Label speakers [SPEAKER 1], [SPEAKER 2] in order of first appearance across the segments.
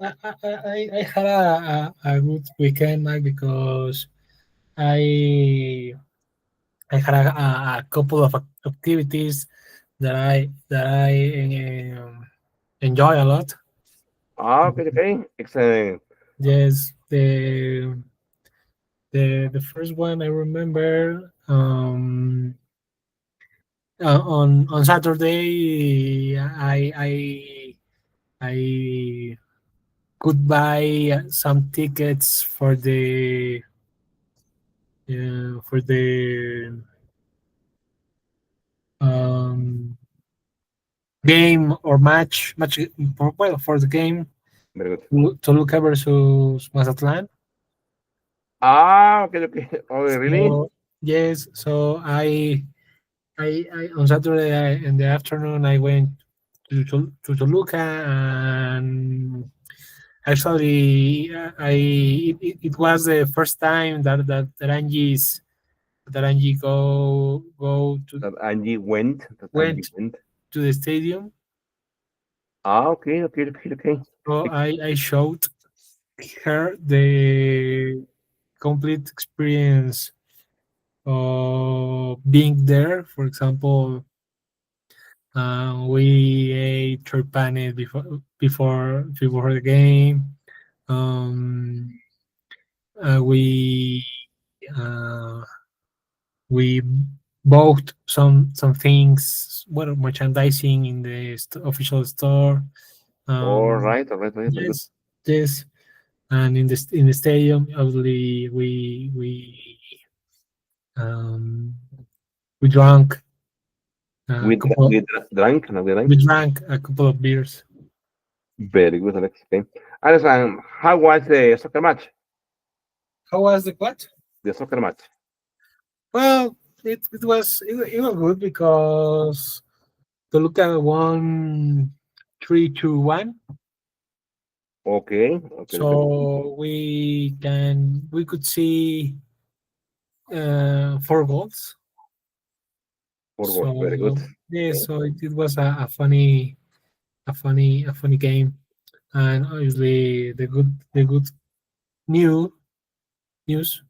[SPEAKER 1] I had a good weekend, Mike, because I I had a couple of activities that I enjoy a lot.
[SPEAKER 2] Ah, okay, okay. Excellent.
[SPEAKER 1] Yes, the first one I remember, on Saturday I could buy some tickets for the um, game or match, well, for the game
[SPEAKER 2] Very good.
[SPEAKER 1] Toluca versus Mazatlan.
[SPEAKER 2] Ah, okay, okay. Oh, really?
[SPEAKER 1] So yes, so I on Saturday in the afternoon I went to Toluca, and actually it was the first time that Angie
[SPEAKER 2] That Angie went. That Angie
[SPEAKER 1] went
[SPEAKER 2] went.
[SPEAKER 1] to the stadium.
[SPEAKER 2] Ah, okay, okay, okay, okay.
[SPEAKER 1] So I showed her the complete experience of being there. For example, we ate turpanes before the game. Um, we uh, we bought some things, well, merchandising in the official store.
[SPEAKER 2] All right, very good.
[SPEAKER 1] Yes, yes, and in the stadium, obviously um, we drank a couple.
[SPEAKER 2] We drank.
[SPEAKER 1] We drank a couple of beers.
[SPEAKER 2] Very good, Alex. Okay. Alex, how was the soccer match?
[SPEAKER 1] How was the what?
[SPEAKER 2] The soccer match.
[SPEAKER 1] Well, it was good because Toluca won 3-1.
[SPEAKER 2] Okay, okay, okay.
[SPEAKER 1] So we could see 4 goals.
[SPEAKER 2] Four goals. Very good.
[SPEAKER 1] So yeah,
[SPEAKER 2] Okay.
[SPEAKER 1] so it was a funny game, and obviously the good new news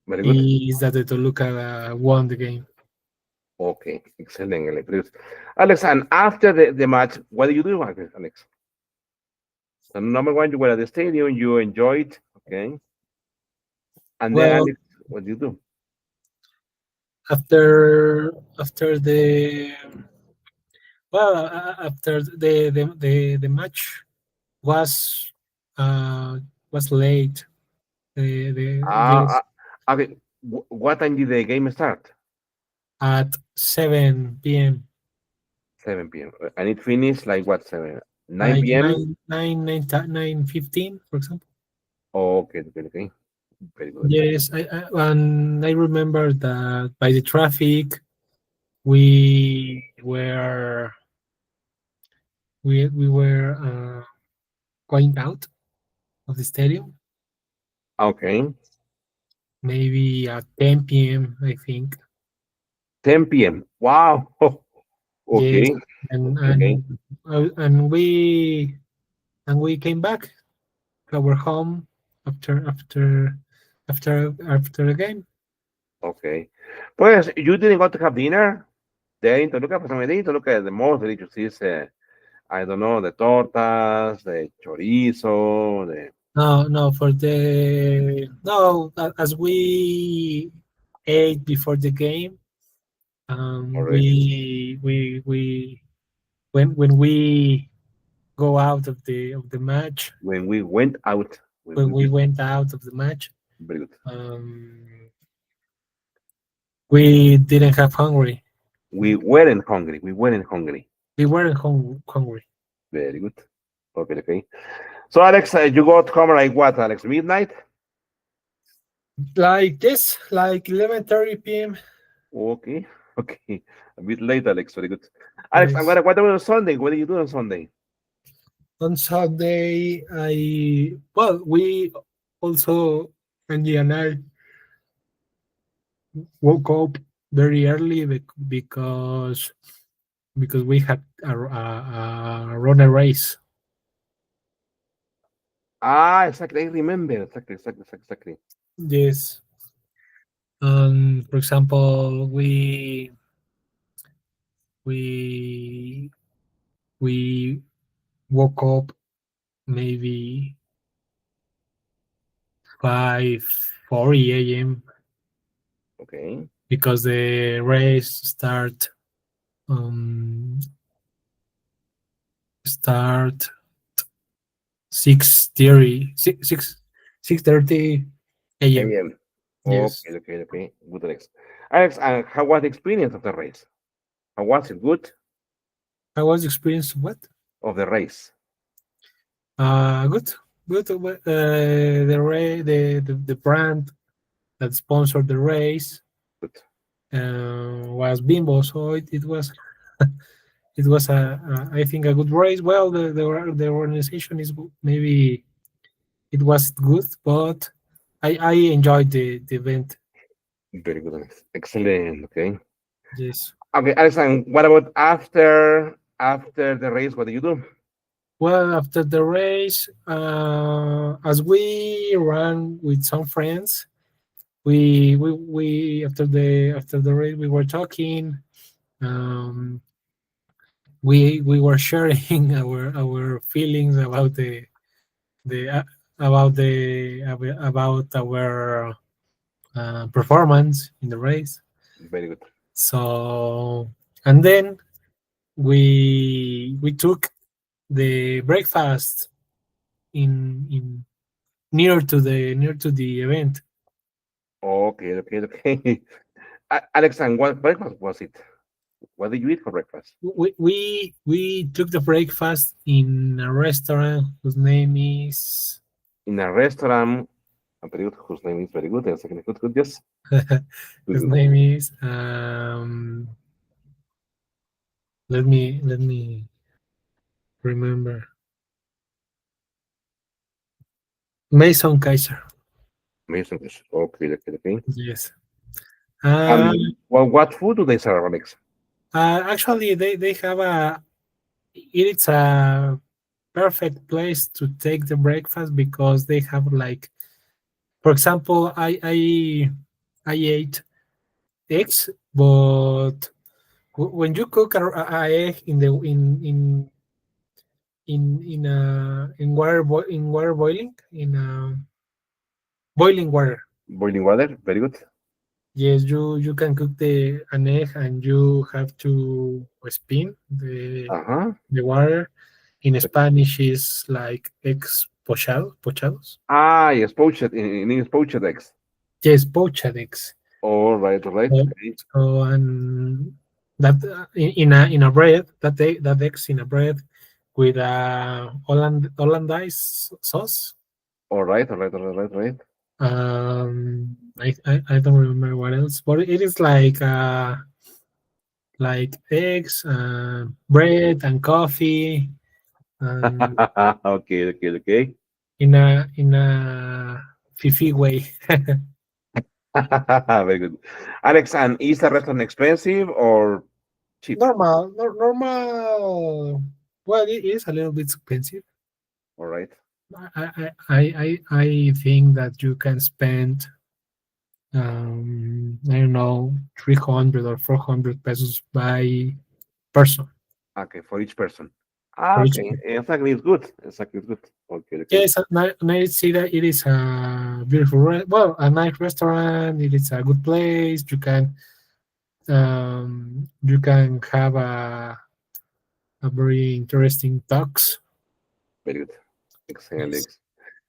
[SPEAKER 2] Very good.
[SPEAKER 1] is that the Toluca won the game.
[SPEAKER 2] Okay. Excellent, Alex. Alex, and after the match, what do you do, Alex? So number one, you were at the stadium, you enjoyed, okay. And then,
[SPEAKER 1] Well,
[SPEAKER 2] Alex, what do you do?
[SPEAKER 1] after the match was uh was late. Yes,
[SPEAKER 2] Uh, okay. What time did the game start?
[SPEAKER 1] at 7 p.m.
[SPEAKER 2] 7 p.m. And it finished like what, 7?
[SPEAKER 1] Like
[SPEAKER 2] 9 p.m.?
[SPEAKER 1] 9:15, for example.
[SPEAKER 2] Okay, okay, okay. Very good.
[SPEAKER 1] Yes, and I remember that by the traffic we were going out of the stadium
[SPEAKER 2] Okay.
[SPEAKER 1] maybe at 10 p.m. I think.
[SPEAKER 2] 10 p.m. Wow.
[SPEAKER 1] Yes,
[SPEAKER 2] Okay.
[SPEAKER 1] and
[SPEAKER 2] Okay, okay.
[SPEAKER 1] and and we came back to our home after the game.
[SPEAKER 2] Okay. Pues, you didn't go to have dinner there in Toluca, pues, I mean, in Toluca, the most delicious is, I don't know, the tortas, the chorizo, the,
[SPEAKER 1] No, as we ate before the game,
[SPEAKER 2] already,
[SPEAKER 1] we when we go out of the match,
[SPEAKER 2] when we went out,
[SPEAKER 1] when we went out of the match,
[SPEAKER 2] very good.
[SPEAKER 1] um, we didn't have hungry.
[SPEAKER 2] We weren't hungry. We weren't hungry.
[SPEAKER 1] We weren't hungry.
[SPEAKER 2] Very good. Okay, okay. So, Alex, you got home like what, Alex? Midnight?
[SPEAKER 1] Like this, like 11:30 p.m.
[SPEAKER 2] Okay, okay. A bit late, Alex. Very good. Alex, I'm
[SPEAKER 1] Yes.
[SPEAKER 2] gonna, what about on Sunday? What do you do on Sunday?
[SPEAKER 1] On Sunday, we also, Angie and I, woke up very early because we had a run a race.
[SPEAKER 2] Ah, exactly. I remember. Exactly, exactly, exactly, exactly.
[SPEAKER 1] Yes. For example, we we woke up maybe 5:40 a.m.
[SPEAKER 2] Okay.
[SPEAKER 1] because the race start 6:30 6:30 a.m.
[SPEAKER 2] AM.
[SPEAKER 1] Yes.
[SPEAKER 2] Okay, okay, okay. Good, Alex. Alex, how was the experience of the race? How was it? Good
[SPEAKER 1] I was experienced what?
[SPEAKER 2] of the race.
[SPEAKER 1] Good, good. The brand that sponsored the race
[SPEAKER 2] Good.
[SPEAKER 1] was Bimbo, so it was it was I think a good race. Well, the organization is maybe it was good, but I enjoyed the event.
[SPEAKER 2] Very good, Alex. Excellent. Okay.
[SPEAKER 1] Yes.
[SPEAKER 2] Okay, Alex, and what about after the race? What do you do?
[SPEAKER 1] Well, after the race, as we ran with some friends, we after the race we were talking. Um, we were sharing our feelings the about our performance in the race.
[SPEAKER 2] Very good.
[SPEAKER 1] So and then we took the breakfast in near to the event.
[SPEAKER 2] Okay, okay, okay. Alex, and what breakfast was it? What did you eat for breakfast?
[SPEAKER 1] We took the breakfast in a restaurant whose name is
[SPEAKER 2] In a restaurant, a very good, whose name is very good. And second, good, good, yes. Good,
[SPEAKER 1] whose
[SPEAKER 2] good.
[SPEAKER 1] name is let me remember. Mason Kaiser.
[SPEAKER 2] Amazing dish. Okay, okay, okay.
[SPEAKER 1] Yes. Uh,
[SPEAKER 2] Well, what food do they serve, Alex?
[SPEAKER 1] Actually, they have it's a perfect place to take the breakfast because they have like, for example, I ate eggs, but when you cook a egg in the in water in water boiling in boiling water.
[SPEAKER 2] Boiling water, very good.
[SPEAKER 1] Yes, you can cook the an egg and you have to spin
[SPEAKER 2] Uh-huh.
[SPEAKER 1] the water. In Spanish is like eggs pochados.
[SPEAKER 2] Ah, yes, poached, in English, poached eggs.
[SPEAKER 1] Yes, poached eggs.
[SPEAKER 2] All right,
[SPEAKER 1] So,
[SPEAKER 2] okay.
[SPEAKER 1] so and that in a bread that eggs in a bread with a Hollandaise sauce.
[SPEAKER 2] All right, all right, all right, right.
[SPEAKER 1] I don't remember what else, but it is like eggs, bread, and coffee, and
[SPEAKER 2] Okay, okay, okay.
[SPEAKER 1] in a fifi way.
[SPEAKER 2] Very good. Alex, and is the restaurant expensive or cheap?
[SPEAKER 1] Normal. Well, it is a little bit expensive.
[SPEAKER 2] All right.
[SPEAKER 1] I think that you can spend I don't know 300 or 400 pesos by person
[SPEAKER 2] Okay, for each person. Ah,
[SPEAKER 1] for each.
[SPEAKER 2] okay, exactly, it's good. Exactly, it's good. Okay, okay.
[SPEAKER 1] Yes, I see that it is a beautiful, well, a nice restaurant. It is a good place. You can have a very interesting talks.
[SPEAKER 2] Very good. Excellent,
[SPEAKER 1] Yes,
[SPEAKER 2] Alex.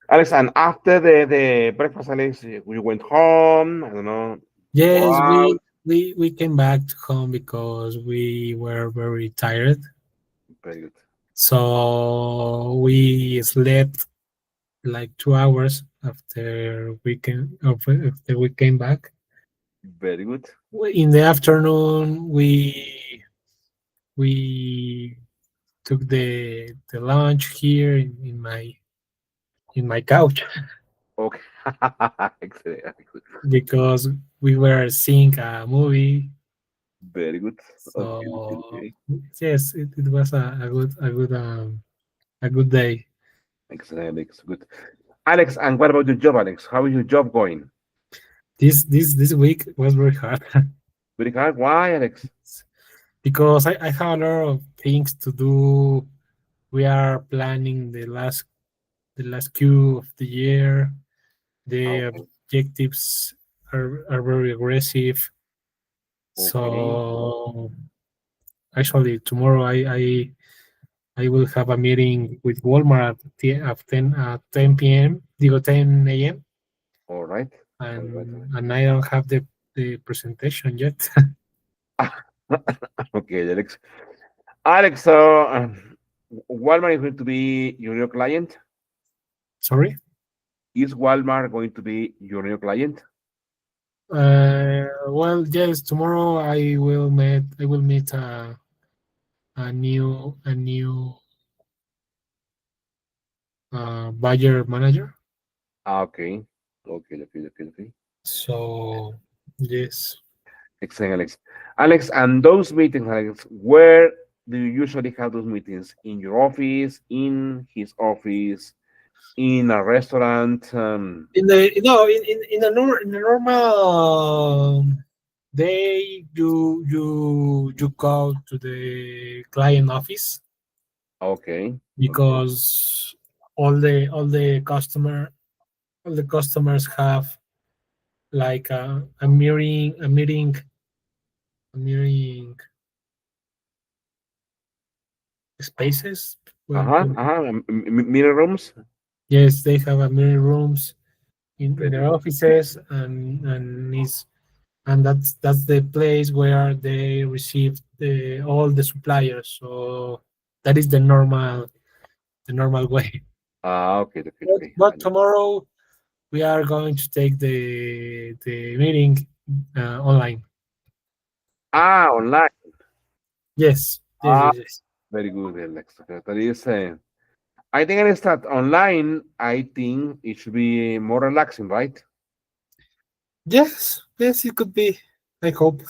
[SPEAKER 2] Alex, and after the breakfast, Alex, we went home. I don't know, go
[SPEAKER 1] yes,
[SPEAKER 2] out.
[SPEAKER 1] we came back to home because we were very tired.
[SPEAKER 2] Very good.
[SPEAKER 1] So we slept like 2 hours after we came back.
[SPEAKER 2] Very good.
[SPEAKER 1] In the afternoon, we took the lunch here in my couch
[SPEAKER 2] Okay. Excellent. Excellent.
[SPEAKER 1] because we were seeing a movie.
[SPEAKER 2] Very good. Okay, okay,
[SPEAKER 1] So
[SPEAKER 2] okay.
[SPEAKER 1] yes, it was a good day.
[SPEAKER 2] Excellent, Alex. Good. Alex, and what about your job, Alex? How is your job going?
[SPEAKER 1] This week was very hard
[SPEAKER 2] Very hard. Why, Alex?
[SPEAKER 1] because I have a lot of things to do. We are planning the last Q of the year. The
[SPEAKER 2] Okay.
[SPEAKER 1] objectives are very aggressive.
[SPEAKER 2] Okay.
[SPEAKER 1] So actually tomorrow I will have a meeting with Walmart at 10 p.m. Digo 10 a.m.
[SPEAKER 2] All right. All right.
[SPEAKER 1] and I don't have the presentation yet.
[SPEAKER 2] Okay, Alex. Alex, so Walmart is going to be your new client.
[SPEAKER 1] Sorry.
[SPEAKER 2] Is Walmart going to be your new client?
[SPEAKER 1] Well, yes. Tomorrow I will meet a new buyer manager.
[SPEAKER 2] Okay. Okay, okay, okay, okay.
[SPEAKER 1] So yes.
[SPEAKER 2] Excellent, Alex. Alex, and those meetings, Alex, where do you usually have those meetings? In your office, in his office, in a restaurant?
[SPEAKER 1] In the no in the normal day, you go to the client office
[SPEAKER 2] Okay, okay.
[SPEAKER 1] because all the customers have like a mirroring spaces
[SPEAKER 2] Uh-huh,
[SPEAKER 1] where
[SPEAKER 2] uh-huh. Meeting rooms?
[SPEAKER 1] yes, they have a mirroring rooms in
[SPEAKER 2] Very
[SPEAKER 1] their
[SPEAKER 2] good.
[SPEAKER 1] offices, and that's the place where they receive all the suppliers. So that is the normal way.
[SPEAKER 2] Ah, okay, okay,
[SPEAKER 1] But,
[SPEAKER 2] okay.
[SPEAKER 1] but tomorrow we are going to take the meeting online.
[SPEAKER 2] Ah, online.
[SPEAKER 1] Yes, yes,
[SPEAKER 2] Ah,
[SPEAKER 1] yes, yes.
[SPEAKER 2] very good, Alex. Okay, that is, I think it is that online, I think it should be more relaxing, right?
[SPEAKER 1] Yes, yes, it could be. I hope.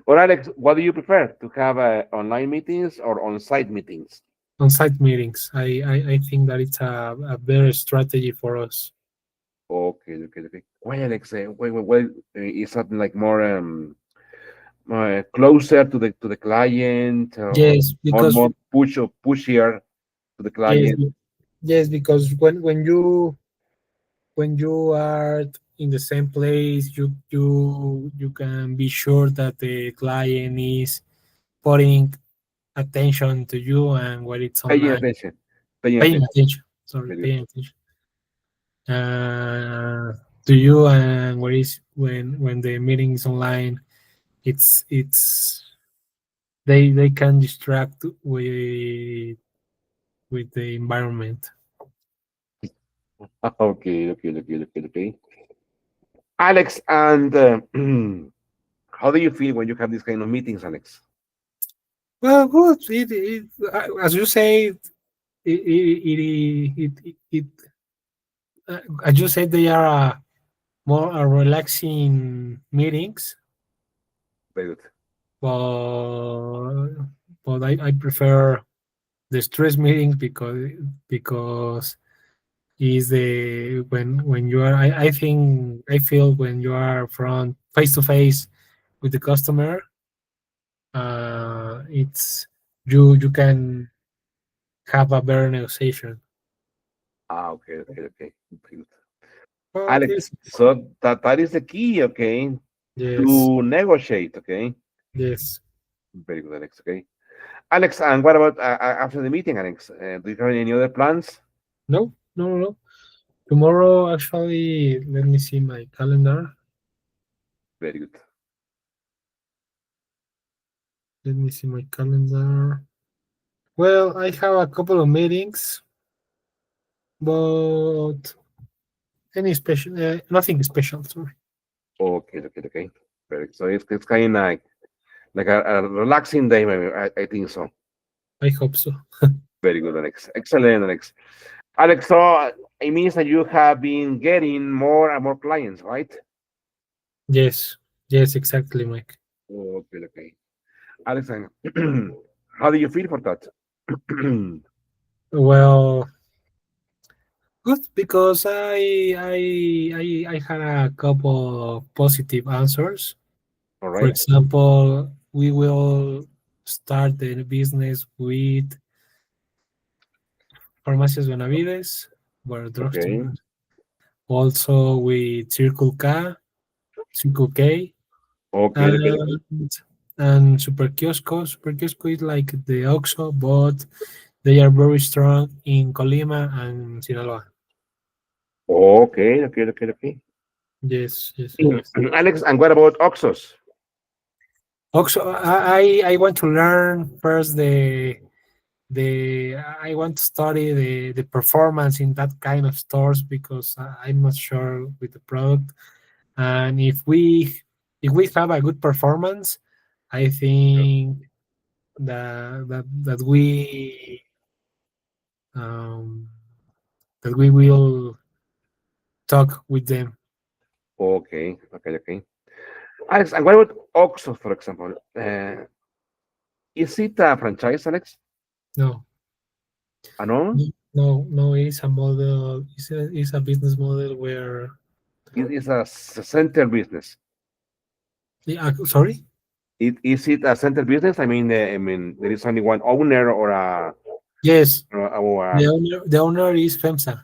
[SPEAKER 2] Or Alex, what do you prefer to have online meetings or on-site meetings?
[SPEAKER 1] On-site meetings. I think that it's a better strategy for us.
[SPEAKER 2] Okay, okay, okay. Why, Alex? Why is something like more closer to the client or
[SPEAKER 1] Yes,
[SPEAKER 2] more push or pushier to the
[SPEAKER 1] yes,
[SPEAKER 2] client?
[SPEAKER 1] yes, because when you are in the same place, you can be sure that the client is putting attention to you and what it's
[SPEAKER 2] Paying
[SPEAKER 1] online.
[SPEAKER 2] attention, paying
[SPEAKER 1] Paying
[SPEAKER 2] attention.
[SPEAKER 1] attention. Sorry,
[SPEAKER 2] Very good.
[SPEAKER 1] paying attention. Uh, to you and what is when the meeting is online, it's they can distract with the environment.
[SPEAKER 2] Okay, okay, okay, okay, okay. Alex, and how do you feel when you have these kind of meetings, Alex?
[SPEAKER 1] Well, good. As you say, it as you said, they are more relaxing meetings,
[SPEAKER 2] Very good.
[SPEAKER 1] but I prefer the stress meetings because is the when you are I think I feel when you are front face to face with the customer, it's you can have a better negotiation.
[SPEAKER 2] Ah, okay, okay, okay. Very good.
[SPEAKER 1] But
[SPEAKER 2] Alex,
[SPEAKER 1] it's
[SPEAKER 2] so that is the key, okay,
[SPEAKER 1] yes,
[SPEAKER 2] to negotiate, okay.
[SPEAKER 1] yes.
[SPEAKER 2] Very good, Alex. Okay, Alex, and what about after the meeting, Alex? Do you have any other plans?
[SPEAKER 1] No, no, no, no. Tomorrow, actually, let me see my calendar.
[SPEAKER 2] Very good.
[SPEAKER 1] Let me see my calendar. Well, I have a couple of meetings, but any special, nothing special. Sorry.
[SPEAKER 2] Okay, okay, okay. Very good. So it's kind of like a relaxing day, maybe. I think so.
[SPEAKER 1] I hope so.
[SPEAKER 2] Very good, Alex. Excellent, Alex. Alex, so it means that you have been getting more and more clients, right?
[SPEAKER 1] Yes, yes, exactly, Mike.
[SPEAKER 2] Okay, okay. Alex, and how do you feel for that?
[SPEAKER 1] Well, good because I had a couple of positive answers.
[SPEAKER 2] All
[SPEAKER 1] For
[SPEAKER 2] right.
[SPEAKER 1] example, we will start the business with Farmacias Benavides, where drugstore.
[SPEAKER 2] Okay.
[SPEAKER 1] Also with Circle K,
[SPEAKER 2] Okay. Okay. Okay.
[SPEAKER 1] and Super Kiosco. Super Kiosco is like the Oxxo, but they are very strong in Colima and Sinaloa.
[SPEAKER 2] Okay. Okay. Okay. Okay.
[SPEAKER 1] Yes, yes, yes, yes.
[SPEAKER 2] Alex, and what about Oxos?
[SPEAKER 1] Oxxo, I want to learn first the I want to study the performance in that kind of stores because I'm not sure with the product. And if we have a good performance, I think um, that we will talk with them.
[SPEAKER 2] Okay. Okay. Okay. Alex, and what about Oxos, for example? Is it a franchise, Alex?
[SPEAKER 1] No,
[SPEAKER 2] I know
[SPEAKER 1] no, it's a model. It's a business model where.
[SPEAKER 2] it is a center business.
[SPEAKER 1] Yeah, sorry.
[SPEAKER 2] Is it a center business? I mean, there is only one owner or a
[SPEAKER 1] Yes,
[SPEAKER 2] or
[SPEAKER 1] the owner is FEMSA.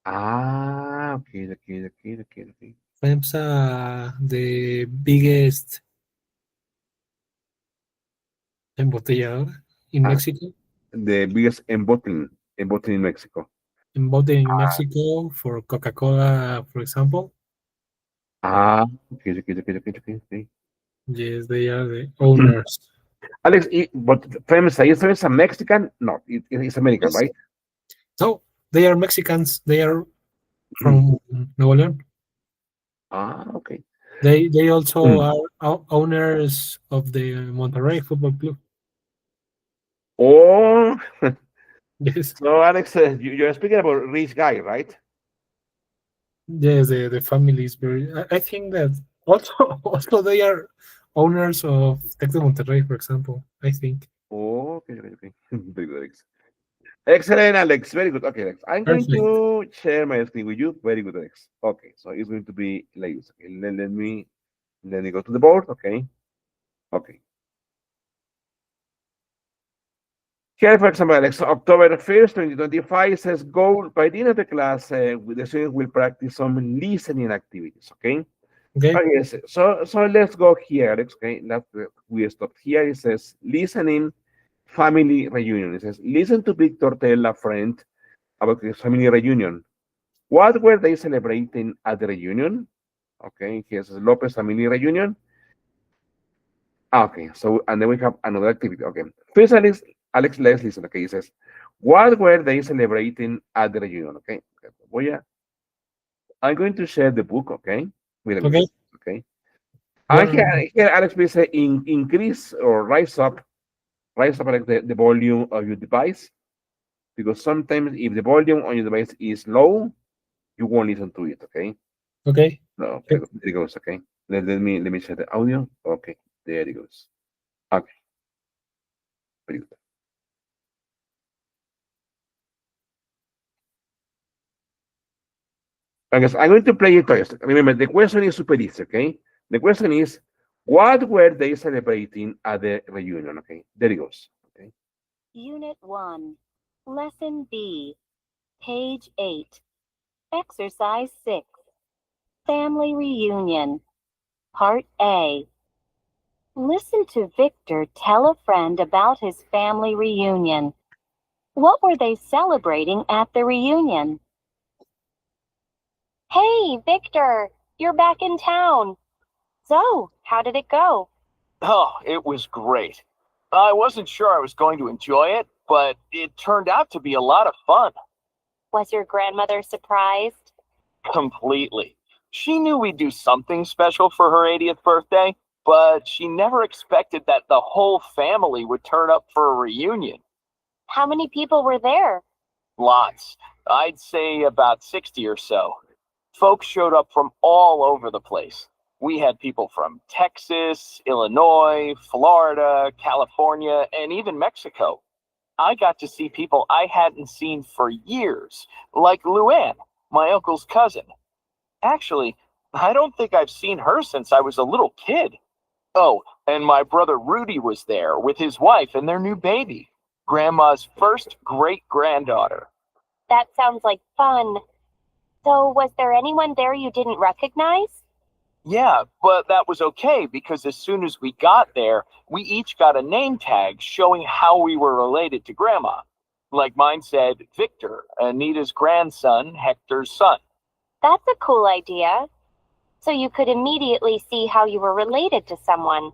[SPEAKER 2] okay, okay, okay, okay, okay.
[SPEAKER 1] FEMSA, the biggest embotelladora in
[SPEAKER 2] Ah,
[SPEAKER 1] Mexico.
[SPEAKER 2] the biggest embottling in Mexico.
[SPEAKER 1] Embottling in Mexico for Coca-Cola, for example.
[SPEAKER 2] Okay, okay, okay, okay, okay, okay.
[SPEAKER 1] Yes, they are the owners.
[SPEAKER 2] Alex, but FEMSA is FEMSA Mexican? No, it's American,
[SPEAKER 1] Yes.
[SPEAKER 2] right?
[SPEAKER 1] So they are Mexicans. They are from Nuevo León.
[SPEAKER 2] Okay.
[SPEAKER 1] They also are owners of the Monterrey Football Club.
[SPEAKER 2] Oh,
[SPEAKER 1] Yes,
[SPEAKER 2] so Alex, you're speaking about rich guy, right?
[SPEAKER 1] yes, the family is very. I think that also also they are owners of Tec de Monterrey, for example. I think.
[SPEAKER 2] Oh, okay, okay, okay. Very good, Alex. Excellent, Alex. Very good. Okay, Alex. I'm going
[SPEAKER 1] Perfect.
[SPEAKER 2] to share my screen with you. Very good, Alex. Okay, so it's going to be like this. Okay, let me go to the board. Okay, okay. Here, for example, Alex, October 1st, 2025 says goal by the end of the class, the students will practice some listening activities. Okay.
[SPEAKER 1] Okay.
[SPEAKER 2] Okay. So let's go here, Alex. Okay. We stopped here. It says listening family reunion. It says listen to Victor tell a friend about his family reunion. What were they celebrating at the reunion? Okay, here's Lopez family reunion. Okay, so and then we have another activity. Okay, first Alex, let's listen. Okay, he says, what were they celebrating at the reunion? Okay, I'm going to share the book. Okay, wait a minute.
[SPEAKER 1] Okay.
[SPEAKER 2] Okay, and
[SPEAKER 1] Well,
[SPEAKER 2] here Alex will say increase or rise up like the volume of your device because sometimes if the volume on your device is low, you won't listen to it. Okay.
[SPEAKER 1] okay.
[SPEAKER 2] No,
[SPEAKER 1] Okay.
[SPEAKER 2] there it goes. Okay. Let me share the audio. Okay. There it goes. Okay. Very good. I guess I'm going to play it first. Remember, the question is super easy. Okay. The question is, what were they celebrating at the reunion? Okay. There it goes. Okay.
[SPEAKER 3] Unit 1, Lesson B, Page 8, Exercise 6, Family Reunion, Part A. Listen to Victor tell a friend about his family reunion. What were they celebrating at the reunion? Hey, Victor, you're back in town. So, how did it go?
[SPEAKER 4] Oh, it was great. I wasn't sure I was going to enjoy it, but it turned out to be a lot of fun.
[SPEAKER 3] Was your grandmother surprised?
[SPEAKER 4] Completely. She knew we'd do something special for her 80th birthday, but she never expected that the whole family would turn up for a reunion.
[SPEAKER 3] How many people were there?
[SPEAKER 4] Lots. I'd say about 60 or so. Folks showed up from all over the place. We had people from Texas, Illinois, Florida, California, and even Mexico. I got to see people I hadn't seen for years, like Luann, my uncle's cousin. Actually, I don't think I've seen her since I was a little kid. Oh, and my brother Rudy was there with his wife and their new baby, Grandma's first great granddaughter.
[SPEAKER 3] That sounds like fun. So, was there anyone there you didn't recognize?
[SPEAKER 4] Yeah, but that was okay because as soon as we got there, we each got a name tag showing how we were related to Grandma. Like mine said Victor, Anita's grandson, Hector's son.
[SPEAKER 3] That's a cool idea. So you could immediately see how you were related to someone.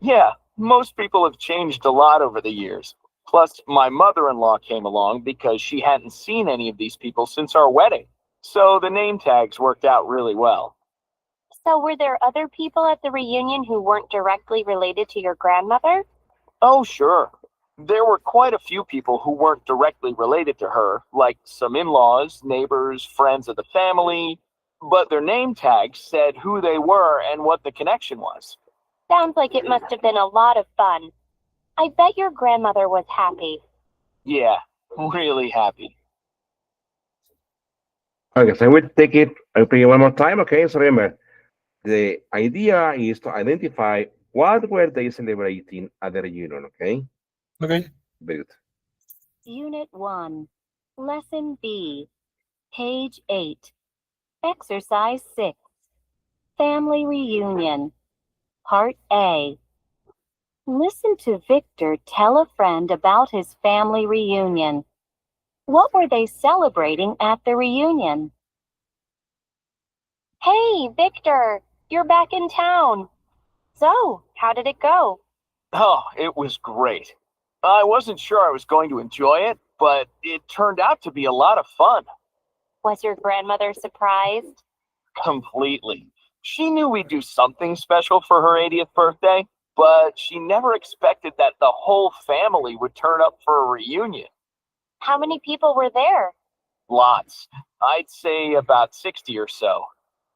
[SPEAKER 4] Yeah, most people have changed a lot over the years. Plus, my mother in law came along because she hadn't seen any of these people since our wedding. So the name tags worked out really well.
[SPEAKER 3] So, were there other people at the reunion who weren't directly related to your grandmother?
[SPEAKER 4] Oh, sure. There were quite a few people who weren't directly related to her, like some in laws, neighbors, friends of the family, but their name tags said who they were and what the connection was.
[SPEAKER 3] Sounds like it must have been a lot of fun. I bet your grandmother was happy.
[SPEAKER 4] Yeah, really happy.
[SPEAKER 2] Okay, so I will take it, I'll play it one more time. Okay, so remember, the idea is to identify what were they celebrating at the reunion. Okay,
[SPEAKER 1] Okay.
[SPEAKER 2] very good.
[SPEAKER 3] Unit 1, Lesson B, Page 8, Exercise 6, Family Reunion, Part A. Listen to Victor tell a friend about his family reunion. What were they celebrating at the reunion? Hey, Victor, you're back in town. So, how did it go?
[SPEAKER 4] Oh, it was great. I wasn't sure I was going to enjoy it, but it turned out to be a lot of fun.
[SPEAKER 3] Was your grandmother surprised?
[SPEAKER 4] Completely. She knew we'd do something special for her 80th birthday, but she never expected that the whole family would turn up for a reunion.
[SPEAKER 3] How many people were there?
[SPEAKER 4] Lots. I'd say about 60 or so.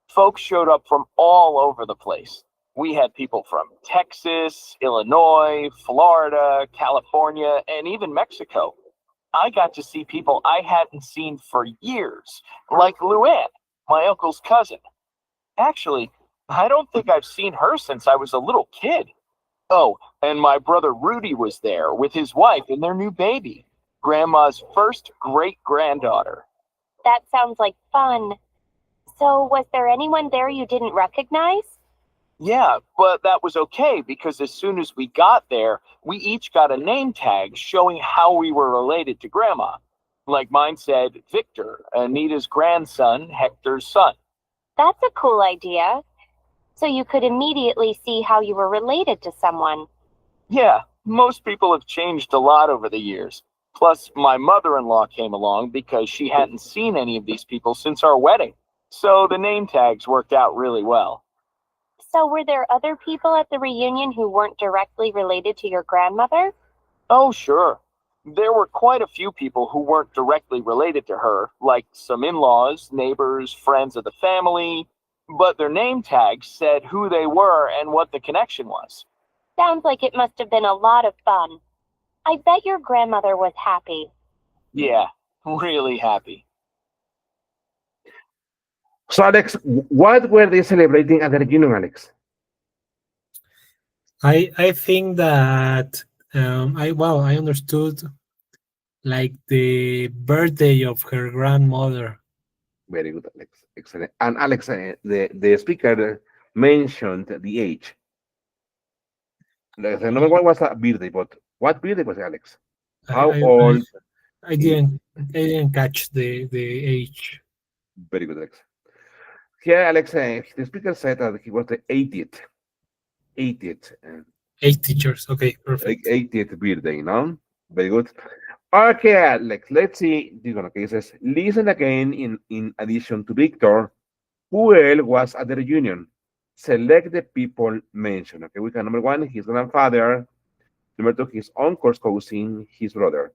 [SPEAKER 4] Folks showed up from all over the place. We had people from Texas, Illinois, Florida, California, and even Mexico. I got to see people I hadn't seen for years, like Luann, my uncle's cousin. Actually, I don't think I've seen her since I was a little kid. Oh, and my brother Rudy was there with his wife and their new baby, Grandma's first great granddaughter.
[SPEAKER 3] That sounds like fun. So, was there anyone there you didn't recognize?
[SPEAKER 4] Yeah, but that was okay because as soon as we got there, we each got a name tag showing how we were related to Grandma. Like mine said Victor, Anita's grandson, Hector's son.
[SPEAKER 3] That's a cool idea. So you could immediately see how you were related to someone.
[SPEAKER 4] Yeah, most people have changed a lot over the years. Plus, my mother in law came along because she hadn't seen any of these people since our wedding. So the name tags worked out really well.
[SPEAKER 3] So, were there other people at the reunion who weren't directly related to your grandmother?
[SPEAKER 4] Oh, sure. There were quite a few people who weren't directly related to her, like some in laws, neighbors, friends of the family, but their name tags said who they were and what the connection was.
[SPEAKER 3] Sounds like it must have been a lot of fun. I bet your grandmother was happy.
[SPEAKER 4] Yeah, really happy.
[SPEAKER 2] So, Alex, what were they celebrating at the reunion, Alex?
[SPEAKER 1] I think that I understood like the birthday of her grandmother.
[SPEAKER 2] Very good, Alex. Excellent. And Alex, the speaker mentioned the age. The number one was a birthday, but what birthday was it, Alex?
[SPEAKER 1] I
[SPEAKER 2] How
[SPEAKER 1] I, I,
[SPEAKER 2] old?
[SPEAKER 1] I didn't catch the age.
[SPEAKER 2] Very good, Alex. Here, Alex, the speaker said that he was the 80th,
[SPEAKER 1] 8 teachers. Okay, perfect.
[SPEAKER 2] 80th birthday, no? Very good. Okay, Alex, let's see this one. Okay, it says, listen again in addition to Victor, who else was at the reunion? Select the people mentioned. Okay, we can number one, his grandfather. Number two, his uncle's cousin, his brother.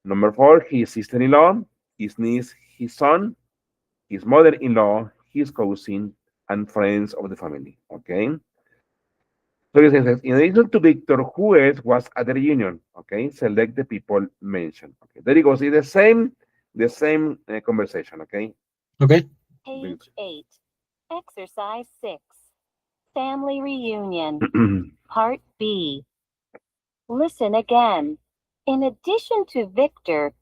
[SPEAKER 2] Number four, his sister-in-law, his niece, his son, his mother-in-law, his cousin, and friends of the family. Okay. So it says, in addition to Victor, who else was at the reunion? Okay, select the people mentioned. Okay, there you go. See the same conversation. Okay.
[SPEAKER 1] Okay.
[SPEAKER 3] Page 8. Exercise 6. Family Reunion. Part B. Listen again. In addition to Victor,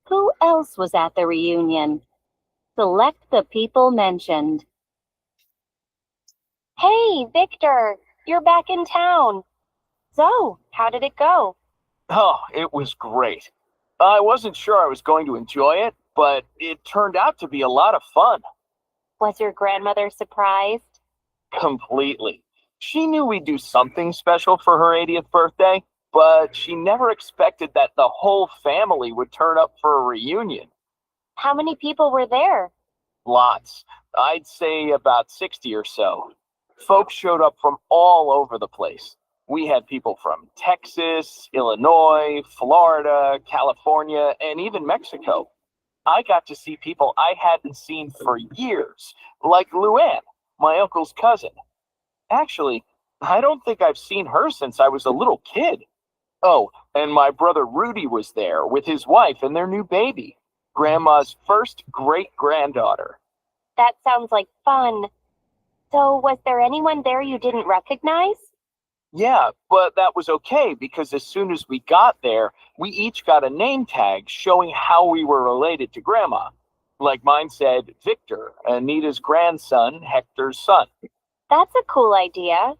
[SPEAKER 3] who else was at the reunion? Select the people mentioned. Hey, Victor, you're back in town. So, how did it go?
[SPEAKER 4] Oh, it was great. I wasn't sure I was going to enjoy it, but it turned out to be a lot of fun.
[SPEAKER 3] Was your grandmother surprised?
[SPEAKER 4] Completely. She knew we'd do something special for her 80th birthday, but she never expected that the whole family would turn up for a reunion.
[SPEAKER 3] How many people were there?
[SPEAKER 4] Lots. I'd say about 60 or so. Folks showed up from all over the place. We had people from Texas, Illinois, Florida, California, and even Mexico. I got to see people I hadn't seen for years, like Luann, my uncle's cousin. Actually, I don't think I've seen her since I was a little kid. Oh, and my brother Rudy was there with his wife and their new baby, Grandma's first great-granddaughter.
[SPEAKER 3] That sounds like fun. So, was there anyone there you didn't recognize?
[SPEAKER 4] Yeah, but that was okay because as soon as we got there, we each got a name tag showing how we were related to Grandma. Like mine said, Victor, Anita's grandson, Hector's son.
[SPEAKER 3] That's a cool idea.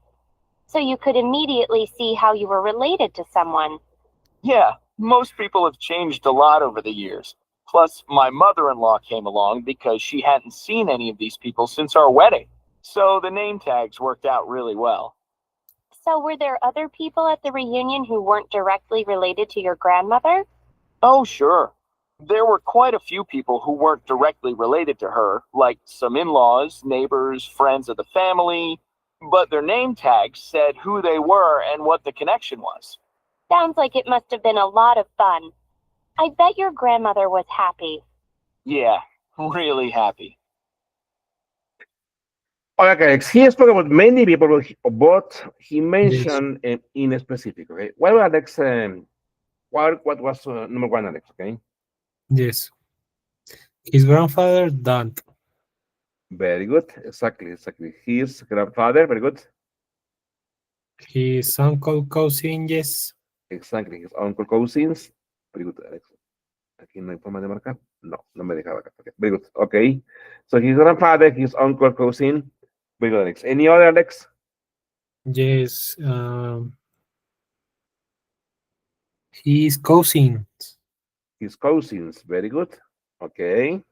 [SPEAKER 3] So you could immediately see how you were related to someone.
[SPEAKER 4] Yeah, most people have changed a lot over the years. Plus, my mother-in-law came along because she hadn't seen any of these people since our wedding. So the name tags worked out really well.
[SPEAKER 3] So, were there other people at the reunion who weren't directly related to your grandmother?
[SPEAKER 4] Oh, sure. There were quite a few people who weren't directly related to her, like some in-laws, neighbors, friends of the family, but their name tags said who they were and what the connection was.
[SPEAKER 3] Sounds like it must have been a lot of fun. I bet your grandmother was happy.
[SPEAKER 4] Yeah, really happy.
[SPEAKER 2] Okay, Alex, he spoke about many people, but he
[SPEAKER 1] Yes.
[SPEAKER 2] mentioned in specific. Okay, what was Alex? What was number one, Alex? Okay,
[SPEAKER 1] Yes. His grandfather died.
[SPEAKER 2] very good. Exactly. His grandfather, very good.
[SPEAKER 1] His uncle, cousin, yes.
[SPEAKER 2] Exactly. His uncle, cousins, very good, Alex. Aquí no hay forma de marcar. No, no me dejaba acá. Okay, very good. Okay, so his grandfather, his uncle, cousin, very good, Alex. Any other, Alex?
[SPEAKER 1] Yes. His cousin.
[SPEAKER 2] His cousins, very good. Okay.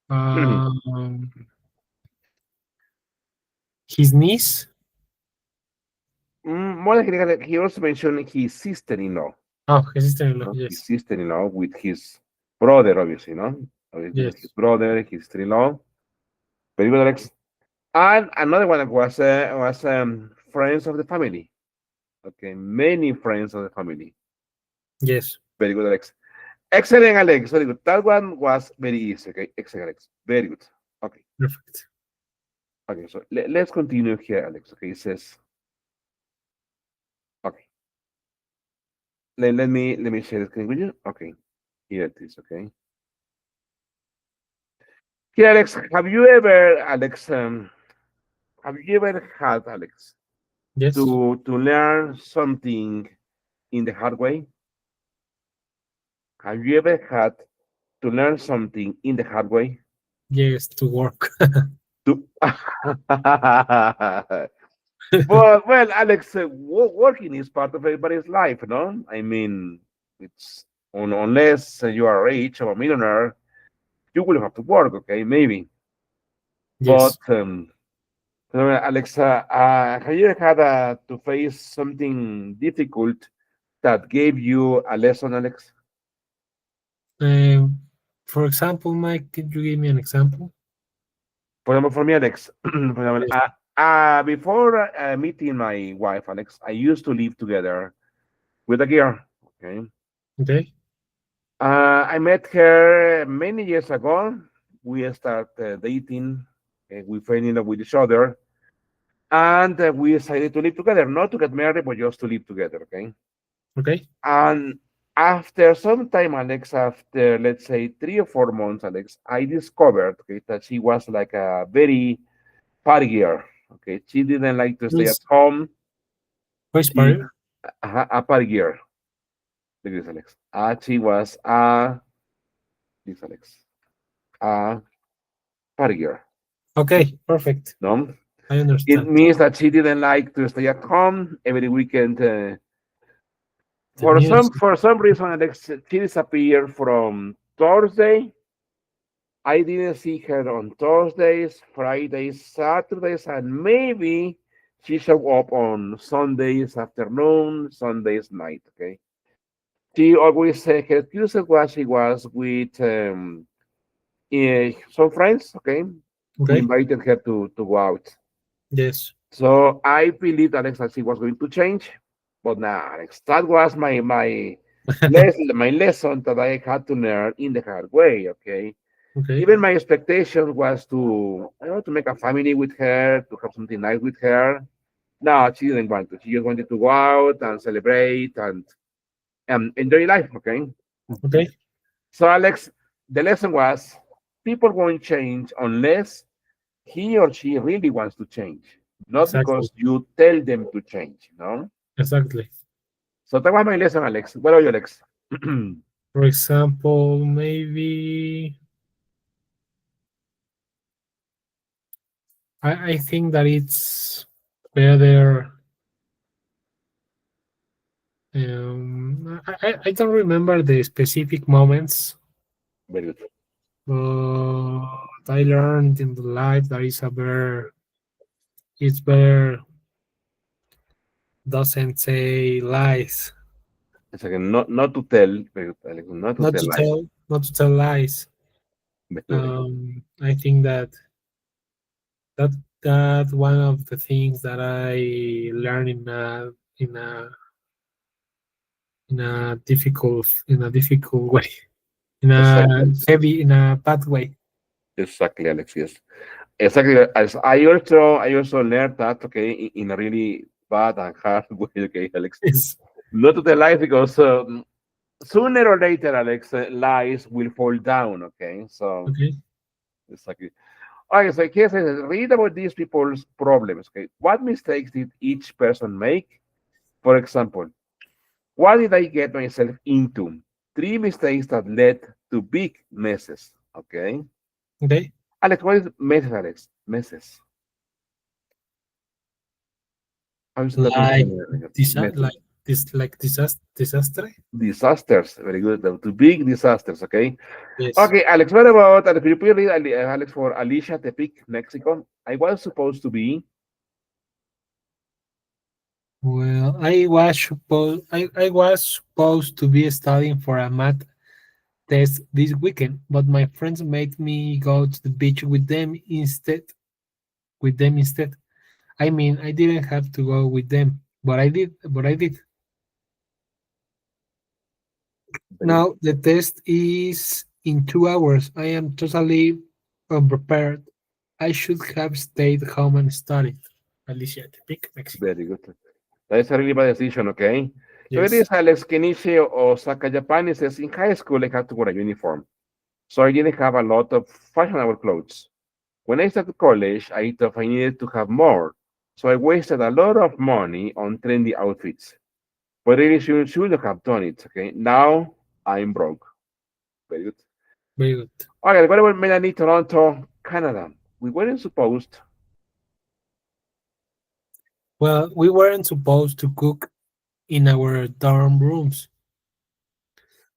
[SPEAKER 1] Um, his niece.
[SPEAKER 2] More than he also mentioned his sister-in-law.
[SPEAKER 1] Oh, his sister-in-law.
[SPEAKER 2] No? His
[SPEAKER 1] Yes.
[SPEAKER 2] sister-in-law with his brother, obviously, no? Obviously, with his
[SPEAKER 1] Yes.
[SPEAKER 2] brother, his sister-in-law. Very good, Alex. And another one was friends of the family. Okay, many friends of the family.
[SPEAKER 1] Yes.
[SPEAKER 2] Very good, Alex. Excellent, Alex. Very good. That one was very easy. Okay, excellent, Alex. Very good. Okay,
[SPEAKER 1] Perfect.
[SPEAKER 2] okay. So let's continue here, Alex. Okay, it says. Okay, let me share the screen with you. Okay, here it is. Okay. Here, Alex. Have you ever, Alex? Have you ever had, Alex,
[SPEAKER 1] Yes.
[SPEAKER 2] to learn something in the hard way? Have you ever had to learn something in the hard way?
[SPEAKER 1] Yes. To work.
[SPEAKER 2] To but well, Alex, working is part of everybody's life, no? I mean, it's unless you are rich or a millionaire, you will have to work, okay? Maybe, but
[SPEAKER 1] Yes.
[SPEAKER 2] Alexa, have you ever had to face something difficult that gave you a lesson, Alex?
[SPEAKER 1] Um, for example, Mike, could you give me an example?
[SPEAKER 2] For example, for me, Alex, for example,
[SPEAKER 1] Yes.
[SPEAKER 2] before meeting my wife, Alex, I used to live together with a girl. Okay,
[SPEAKER 1] Okay.
[SPEAKER 2] I met her many years ago. We started dating. We fell in love with each other. and we decided to live together, not to get married, but just to live together. Okay.
[SPEAKER 1] Okay.
[SPEAKER 2] And after some time, Alex, after let's say 3 or 4 months, Alex, I discovered, okay, that she was like a very party girl. Okay, she didn't like to stay at
[SPEAKER 1] Who's
[SPEAKER 2] home.
[SPEAKER 1] who's
[SPEAKER 2] She
[SPEAKER 1] Mario?
[SPEAKER 2] a party girl. Like this, Alex. She was a this, Alex. A party girl.
[SPEAKER 1] Okay, perfect.
[SPEAKER 2] No,
[SPEAKER 1] I
[SPEAKER 2] it
[SPEAKER 1] understand.
[SPEAKER 2] means that she didn't like to stay at home every weekend.
[SPEAKER 1] The music.
[SPEAKER 2] For some reason, Alex, she disappeared from Thursday. I didn't see her on Thursdays, Fridays, Saturdays, and maybe she showed up on Sundays afternoon, Sundays night. Okay. She always said her excuses was she was with some friends, okay, who
[SPEAKER 1] Okay.
[SPEAKER 2] invited her to go out.
[SPEAKER 1] Yes.
[SPEAKER 2] So I believed Alex that she was going to change, but nah, Alex, that was my lesson that I had to learn in the hard way. Okay,
[SPEAKER 1] Okay.
[SPEAKER 2] even my expectation was to make a family with her, to have something nice with her. No, she didn't want to. She just wanted to go out and celebrate and enjoy life. Okay,
[SPEAKER 1] Okay.
[SPEAKER 2] so Alex, the lesson was people won't change unless he or she really wants to change, not
[SPEAKER 1] Exactly.
[SPEAKER 2] because you tell them to change. No.
[SPEAKER 1] Exactly.
[SPEAKER 2] So that was my lesson, Alex. What about you, Alex?
[SPEAKER 1] For example, maybe I think that it's better. I don't remember the specific moments,
[SPEAKER 2] Very good.
[SPEAKER 1] but I learned in the life that is a better. It's better doesn't say lies.
[SPEAKER 2] It's again not to tell, very good, Alex, not to
[SPEAKER 1] Not
[SPEAKER 2] tell
[SPEAKER 1] to
[SPEAKER 2] lies.
[SPEAKER 1] tell. Not to tell lies.
[SPEAKER 2] Very good.
[SPEAKER 1] I think that that one of the things that I learned in a in a difficult way, in a
[SPEAKER 2] Exactly.
[SPEAKER 1] heavy, in a bad way.
[SPEAKER 2] Exactly, Alex. Yes. Exactly. As I also learned that, okay, in a really bad and hard way, okay, Alex.
[SPEAKER 1] Yes.
[SPEAKER 2] Not to tell lies because sooner or later, Alex, lies will fall down, okay? So
[SPEAKER 1] Okay.
[SPEAKER 2] exactly. Okay, so here says, read about these people's problems. Okay, what mistakes did each person make? For example, what did I get myself into? 3 mistakes that led to big messes. Okay,
[SPEAKER 1] Okay.
[SPEAKER 2] Alex, what is messes, Alex? Messes. How is that in
[SPEAKER 1] Like
[SPEAKER 2] Spanish?
[SPEAKER 1] like
[SPEAKER 2] Messes.
[SPEAKER 1] this, like disaster.
[SPEAKER 2] Disasters. Very good. To big disasters. Okay.
[SPEAKER 1] Yes.
[SPEAKER 2] Okay, Alex. What about Alex? Could you please read Alex for Alicia Tepic, Mexico? I was supposed to be.
[SPEAKER 1] Well, I was supposed to be studying for a math test this weekend, but my friends made me go to the beach with them instead. With them instead. I mean, I didn't have to go with them, but I did. But I did.
[SPEAKER 2] Very good.
[SPEAKER 1] Now the test is in 2 hours. I am totally unprepared. I should have stayed home and studied. Alicia, the big Mexico.
[SPEAKER 2] Very good. That's a really bad decision, okay? So it
[SPEAKER 1] Yes.
[SPEAKER 2] is Alex Kenichi Osaka, Japan. It says, in high school, I had to wear a uniform. So I didn't have a lot of fashionable clothes. When I started college, I thought I needed to have more. So I wasted a lot of money on trendy outfits. But I really shouldn't have done it, okay? Now I'm broke. Very good.
[SPEAKER 1] Very good.
[SPEAKER 2] Okay, what about Melanie, Toronto, Canada? We weren't supposed.
[SPEAKER 1] Well, we weren't supposed to cook in our dorm rooms,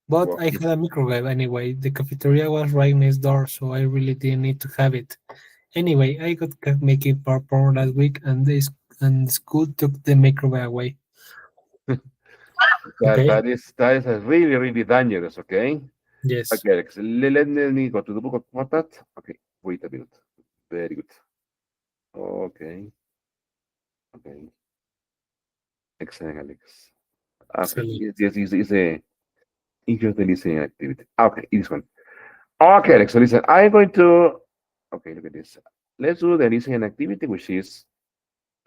[SPEAKER 1] but
[SPEAKER 2] Well,
[SPEAKER 1] I had a microwave anyway. The cafeteria was right next door, so I really didn't need to have it. Anyway, I got kept making popcorn that week, and the school took the microwave away. Okay.
[SPEAKER 2] that is a really, really dangerous, okay?
[SPEAKER 1] Yes.
[SPEAKER 2] Okay, Alex, let me go to the book of contact. Okay, wait a minute. Very good. Okay, okay. Excellent, Alex. Okay,
[SPEAKER 1] Excellent.
[SPEAKER 2] yes, it's a interesting listening activity. Okay, this one. Okay, Alex, so listen, I'm going to, okay, look at this. Let's do the listening activity, which is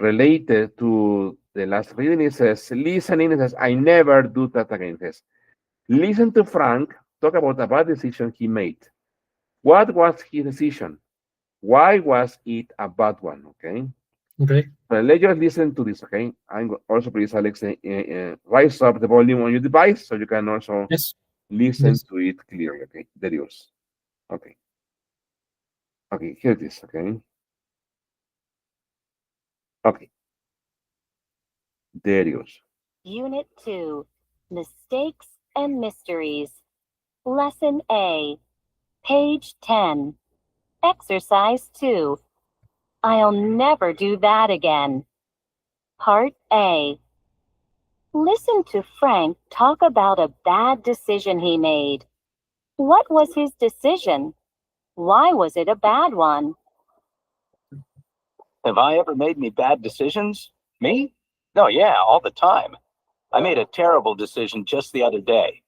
[SPEAKER 2] related to the last reading. It says, listening, it says, I never do that again. It says, listen to Frank talk about a bad decision he made. What was his decision? Why was it a bad one? Okay.
[SPEAKER 1] Okay.
[SPEAKER 2] But let's just listen to this. Okay. I'm also please, Alex, raise up the volume on your device so you can also
[SPEAKER 1] Yes.
[SPEAKER 2] listen
[SPEAKER 1] Yes.
[SPEAKER 2] to it clearly. Okay. There it is. Okay. Okay. Here it is. Okay. Okay. There it is.
[SPEAKER 3] Unit 2, Mistakes and Mysteries. Lesson A, page 10. Exercise 2. I'll never do that again. Part A. Listen to Frank talk about a bad decision he made. What was his decision? Why was it a bad one?
[SPEAKER 4] Have I ever made any bad decisions? Me? No, yeah, all the time. I made a terrible decision just the other day.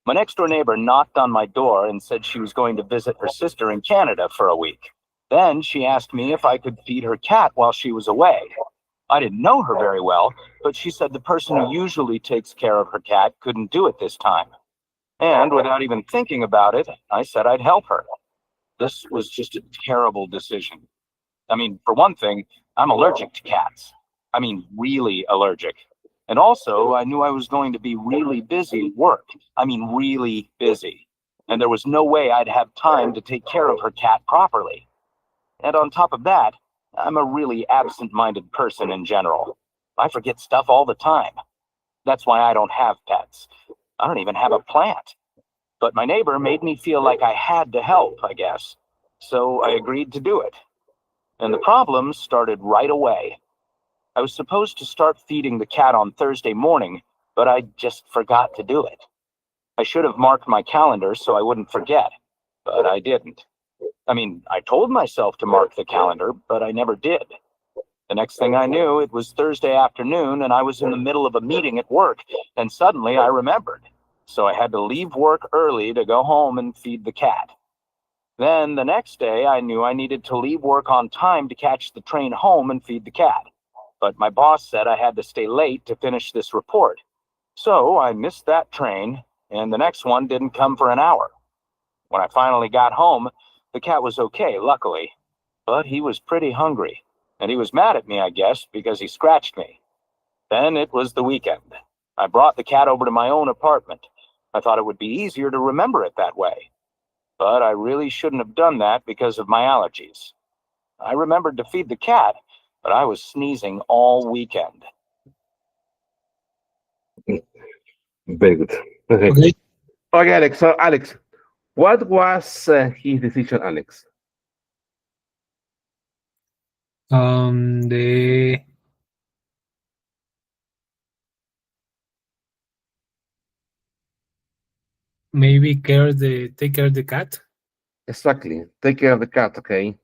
[SPEAKER 4] My next door neighbor knocked on my door and said she was going to visit her sister in Canada for a week. Then she asked me if I could feed her cat while she was away. I didn't know her very well, but she said the person who usually takes care of her cat couldn't do it this time. And without even thinking about it, I said I'd help her. This was just a terrible decision. I mean, for one thing, I'm allergic to cats. I mean, really allergic. And also, I knew I was going to be really busy at work. I mean, really busy. And there was no way I'd have time to take care of her cat properly. And on top of that, I'm a really absent-minded person in general. I forget stuff all the time. That's why I don't have pets. I don't even have a plant. But my neighbor made me feel like I had to help, I guess. So I agreed to do it. And the problem started right away. I was supposed to start feeding the cat on Thursday morning, but I just forgot to do it. I should have marked my calendar so I wouldn't forget, but I didn't. I mean, I told myself to mark the calendar, but I never did. The next thing I knew, it was Thursday afternoon and I was in the middle of a meeting at work, and suddenly I remembered. So I had to leave work early to go home and feed the cat. Then the next day, I knew I needed to leave work on time to catch the train home and feed the cat. But my boss said I had to stay late to finish this report. So I missed that train, and the next one didn't come for an hour. When I finally got home, the cat was okay, luckily. But he was pretty hungry, and he was mad at me, I guess, because he scratched me. Then it was the weekend. I brought the cat over to my own apartment. I thought it would be easier to remember it that way. But I really shouldn't have done that because of my allergies. I remembered to feed the cat, but I was sneezing all weekend.
[SPEAKER 2] Very good. Okay.
[SPEAKER 1] Okay.
[SPEAKER 2] Okay, Alex. So, Alex, what was his decision, Alex?
[SPEAKER 1] The maybe take care of the cat.
[SPEAKER 2] Exactly. Take care of the cat, okay?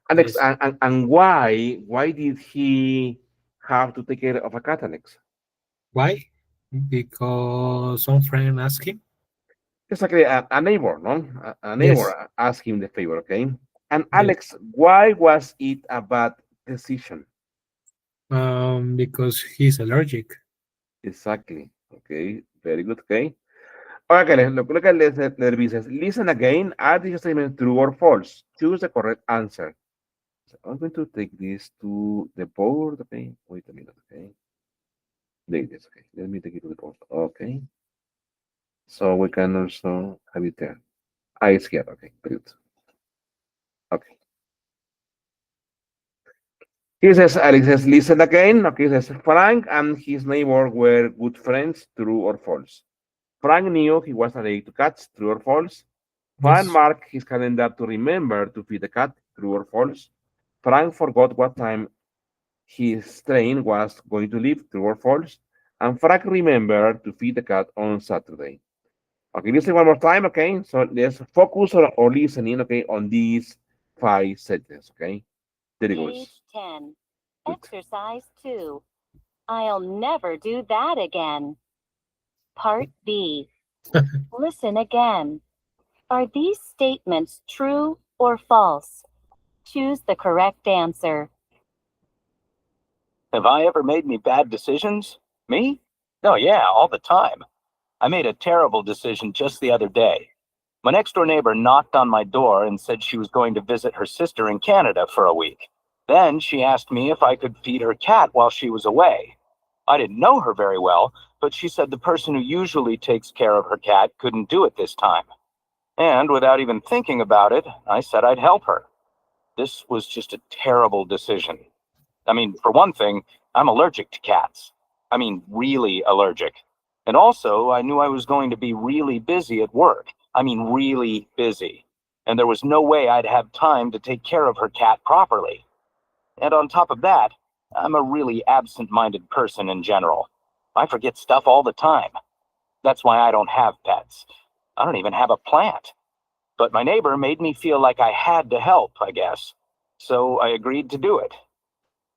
[SPEAKER 2] Alex,
[SPEAKER 1] Yes.
[SPEAKER 2] and why did he have to take care of a cat, Alex?
[SPEAKER 1] Why? Because some friend asked him.
[SPEAKER 2] Exactly, a neighbor, no? A
[SPEAKER 1] Yes.
[SPEAKER 2] neighbor asked him the favor, okay? And
[SPEAKER 1] Yes.
[SPEAKER 2] Alex, why was it a bad decision?
[SPEAKER 1] Because he's allergic.
[SPEAKER 2] Exactly. Okay, very good, okay? Okay, look at letter B says, listen again, add this statement true or false. Choose the correct answer. So I'm going to take this to the board, okay? Wait a minute, okay? There it is, okay. Let me take it to the board, okay? So we can also have it there. Ah, it's here, okay, good. Okay. He says, Alex says, listen again. Okay, he says, Frank and his neighbor were good friends, true or false? Frank knew he was allergic to cats, true or false? Frank
[SPEAKER 1] Yes.
[SPEAKER 2] marked his calendar to remember to feed the cat, true or false? Frank forgot what time his train was going to leave, true or false? And Frank remembered to feed the cat on Saturday. Okay, listen one more time, okay? So let's focus or listening, okay, on these 5 sentences, okay? There it
[SPEAKER 3] Page
[SPEAKER 2] goes.
[SPEAKER 3] 10.
[SPEAKER 2] Good.
[SPEAKER 3] Exercise 2. I'll never do that again. Part B. Listen again. Are these statements true or false? Choose the correct answer.
[SPEAKER 4] Have I ever made any bad decisions? Me? Oh, yeah, all the time. I made a terrible decision just the other day. My next door neighbor knocked on my door and said she was going to visit her sister in Canada for a week. Then she asked me if I could feed her cat while she was away. I didn't know her very well, but she said the person who usually takes care of her cat couldn't do it this time. And without even thinking about it, I said I'd help her. This was just a terrible decision. I mean, for one thing, I'm allergic to cats. I mean, really allergic. And also, I knew I was going to be really busy at work. I mean, really busy. And there was no way I'd have time to take care of her cat properly. And on top of that, I'm a really absent-minded person in general. I forget stuff all the time. That's why I don't have pets. I don't even have a plant. But my neighbor made me feel like I had to help, I guess. So I agreed to do it.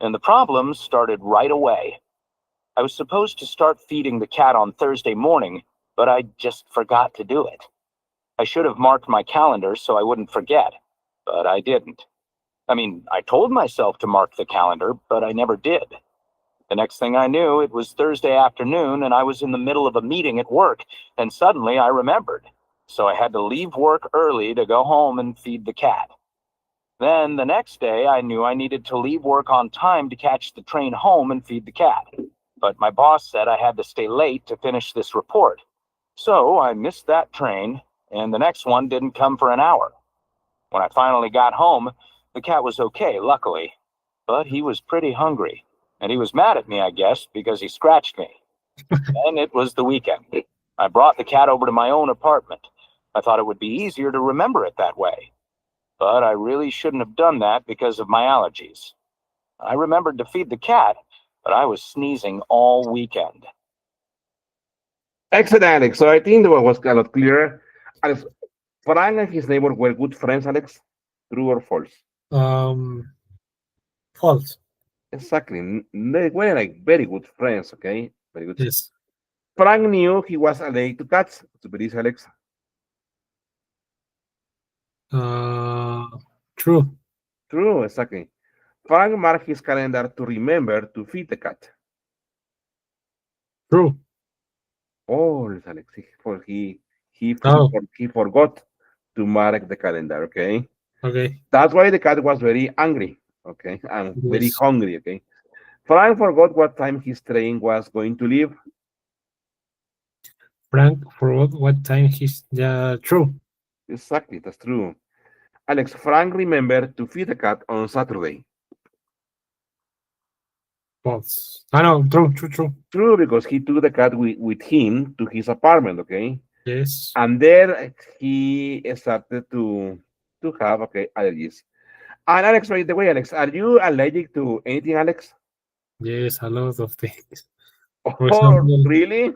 [SPEAKER 4] And the problems started right away. I was supposed to start feeding the cat on Thursday morning, but I just forgot to do it. I should have marked my calendar so I wouldn't forget, but I didn't. I mean, I told myself to mark the calendar, but I never did. The next thing I knew, it was Thursday afternoon and I was in the middle of a meeting at work, and suddenly I remembered. So I had to leave work early to go home and feed the cat. Then the next day, I knew I needed to leave work on time to catch the train home and feed the cat. But my boss said I had to stay late to finish this report. So I missed that train, and the next one didn't come for an hour. When I finally got home, the cat was okay, luckily. But he was pretty hungry, and he was mad at me, I guess, because he scratched me. And it was the weekend. I brought the cat over to my own apartment. I thought it would be easier to remember it that way. But I really shouldn't have done that because of my allergies. I remembered to feed the cat, but I was sneezing all weekend.
[SPEAKER 2] Excellent, Alex. So I think that was a lot clearer. Alex, Frank and his neighbor were good friends, Alex. True or false?
[SPEAKER 1] Um, false.
[SPEAKER 2] Exactly. They were like very good friends, okay? Very good.
[SPEAKER 1] Yes.
[SPEAKER 2] Frank knew he was allergic to cats. To believe, Alex.
[SPEAKER 1] Uh, true.
[SPEAKER 2] True, exactly. Frank marked his calendar to remember to feed the cat.
[SPEAKER 1] True.
[SPEAKER 2] False, Alex.
[SPEAKER 1] Oh,
[SPEAKER 2] He forgot to mark the calendar, okay?
[SPEAKER 1] okay.
[SPEAKER 2] That's why the cat was very angry, okay, and very
[SPEAKER 1] Yes.
[SPEAKER 2] hungry, okay. Frank forgot what time his train was going to leave.
[SPEAKER 1] Frank forgot what time he's. Yeah, true.
[SPEAKER 2] Exactly, that's true. Alex, Frank remembered to feed the cat on Saturday.
[SPEAKER 1] False. I know. True. True. True.
[SPEAKER 2] True, because he took the cat with him to his apartment, okay?
[SPEAKER 1] Yes.
[SPEAKER 2] And there he started to have, okay, allergies. And Alex, by the way, Alex, are you allergic to anything, Alex?
[SPEAKER 1] Yes. A lot of things. For
[SPEAKER 2] Oh,
[SPEAKER 1] example,
[SPEAKER 2] really?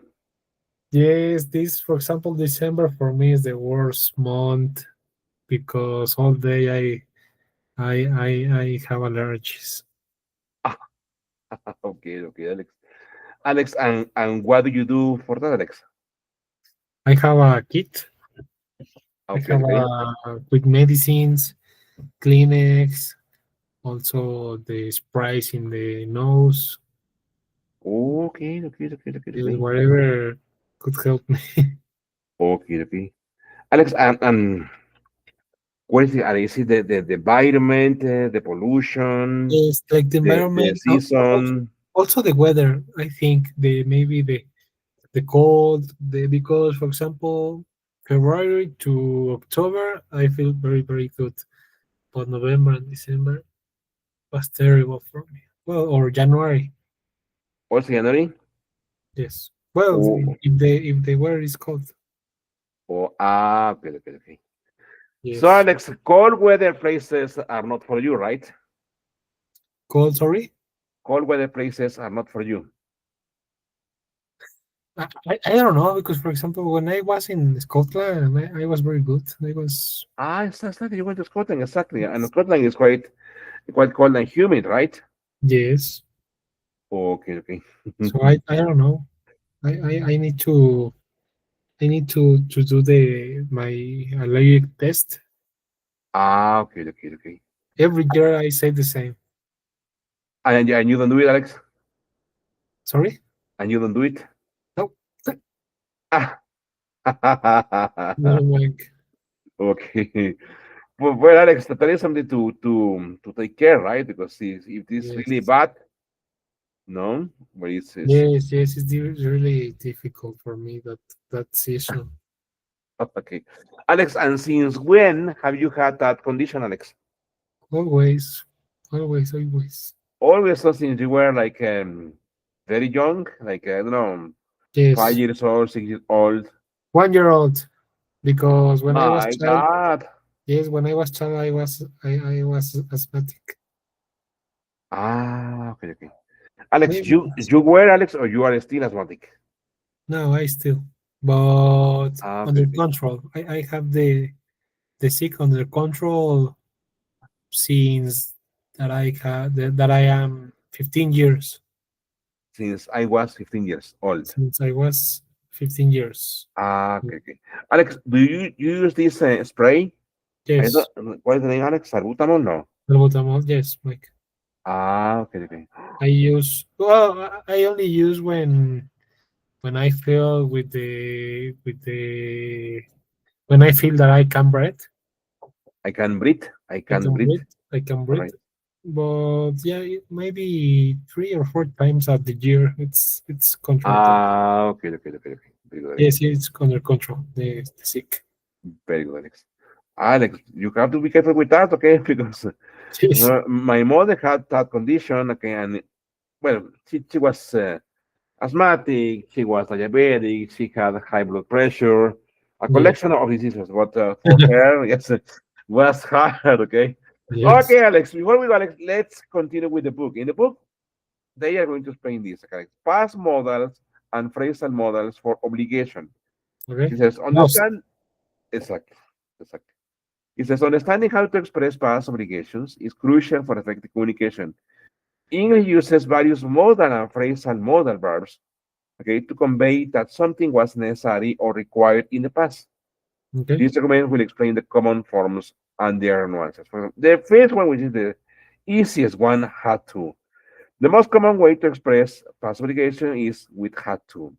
[SPEAKER 1] yes. This, for example, December for me is the worst month because all day I have allergies.
[SPEAKER 2] Okay, okay, Alex. Alex, and what do you do for that, Alex?
[SPEAKER 1] I have a kit. I
[SPEAKER 2] Okay,
[SPEAKER 1] have
[SPEAKER 2] okay.
[SPEAKER 1] with medicines, Kleenex, also the sprays in the nose,
[SPEAKER 2] Okay, okay, okay, okay,
[SPEAKER 1] yes,
[SPEAKER 2] okay.
[SPEAKER 1] whatever could help me.
[SPEAKER 2] Okay, okay. Alex, and what is it? Is it the environment, the pollution,
[SPEAKER 1] Yes, like the
[SPEAKER 2] the
[SPEAKER 1] environment,
[SPEAKER 2] season?
[SPEAKER 1] also the weather. I think the maybe the cold, because for example, February to October, I feel very good, but November and December was terrible for me. Well, or January,
[SPEAKER 2] What's January?
[SPEAKER 1] yes. Well,
[SPEAKER 2] Oh,
[SPEAKER 1] if the weather is cold,
[SPEAKER 2] okay, okay, okay. So,
[SPEAKER 1] yes.
[SPEAKER 2] Alex, cold weather places are not for you, right?
[SPEAKER 1] Cold, sorry.
[SPEAKER 2] Cold weather places are not for you.
[SPEAKER 1] I don't know because for example when I was in Scotland I was very good. I was
[SPEAKER 2] It's not you went to Scotland, exactly. And Scotland is quite cold and humid, right?
[SPEAKER 1] yes.
[SPEAKER 2] Okay, okay.
[SPEAKER 1] So I don't know. I need to do the my allergic test.
[SPEAKER 2] Okay, okay, okay.
[SPEAKER 1] Every year I say the same.
[SPEAKER 2] And you don't do it, Alex?
[SPEAKER 1] Sorry?
[SPEAKER 2] And you don't do it?
[SPEAKER 1] No,
[SPEAKER 2] Ah.
[SPEAKER 1] no, Mike.
[SPEAKER 2] Okay. Well, Alex, that is something to take care, right? Because if it's really
[SPEAKER 1] Yes.
[SPEAKER 2] bad, no, but it's
[SPEAKER 1] Yes, yes, it's really difficult for me that issue.
[SPEAKER 2] okay. Alex, and since when have you had that condition, Alex?
[SPEAKER 1] Always, always, always.
[SPEAKER 2] Always so since you were like very young, like I don't know, five
[SPEAKER 1] Yes,
[SPEAKER 2] years old, 6 years old.
[SPEAKER 1] 1 year old. Because when I was
[SPEAKER 2] My
[SPEAKER 1] child,
[SPEAKER 2] God.
[SPEAKER 1] yes, when I was child, I was asthmatic.
[SPEAKER 2] Ah, okay, okay. Alex,
[SPEAKER 1] Maybe
[SPEAKER 2] you were Alex, or you are still asthmatic?
[SPEAKER 1] no, I still, but
[SPEAKER 2] Ah, okay,
[SPEAKER 1] under
[SPEAKER 2] okay.
[SPEAKER 1] control. I have the sick under control since that I am 15 years.
[SPEAKER 2] Since I was 15 years old.
[SPEAKER 1] Since I was 15 years.
[SPEAKER 2] Ah, okay, okay. Alex, do you use this spray? I
[SPEAKER 1] Yes,
[SPEAKER 2] don't. What is the name, Alex? Salbutamol? No.
[SPEAKER 1] salbutamol. Yes, Mike.
[SPEAKER 2] Ah, okay, okay.
[SPEAKER 1] I use well. I only use when I feel when I feel that I can breathe.
[SPEAKER 2] I can breathe. I
[SPEAKER 1] I
[SPEAKER 2] can
[SPEAKER 1] can
[SPEAKER 2] breathe.
[SPEAKER 1] breathe. I can
[SPEAKER 2] All
[SPEAKER 1] breathe.
[SPEAKER 2] right.
[SPEAKER 1] But yeah, maybe 3 or 4 times at the year. It's controlled.
[SPEAKER 2] Ah, okay, okay, okay, okay. Very good, Alex.
[SPEAKER 1] Yes, it's under control. The sick.
[SPEAKER 2] Very good, Alex. Alex, you have to be careful with that, okay? Because
[SPEAKER 1] Yes.
[SPEAKER 2] my mother had that condition, okay, and well, she was asthmatic, she was diabetic, she had high blood pressure, a
[SPEAKER 1] Yes.
[SPEAKER 2] collection of diseases. But for her, yes, was hard, okay?
[SPEAKER 1] Yes.
[SPEAKER 2] Okay, Alex, before we go, Alex, let's continue with the book. In the book, they are going to explain this, okay? Past modals and phrasal modals for obligation.
[SPEAKER 1] Okay.
[SPEAKER 2] He says,
[SPEAKER 1] Must.
[SPEAKER 2] understand, exactly, exactly. It says, understanding how to express past obligations is crucial for effective communication. English uses various modal and phrasal modal verbs, okay, to convey that something was necessary or required in the past.
[SPEAKER 1] Okay.
[SPEAKER 2] This document will explain the common forms and their nuances. The first one, which is the easiest one, had to. The most common way to express past obligation is with had to.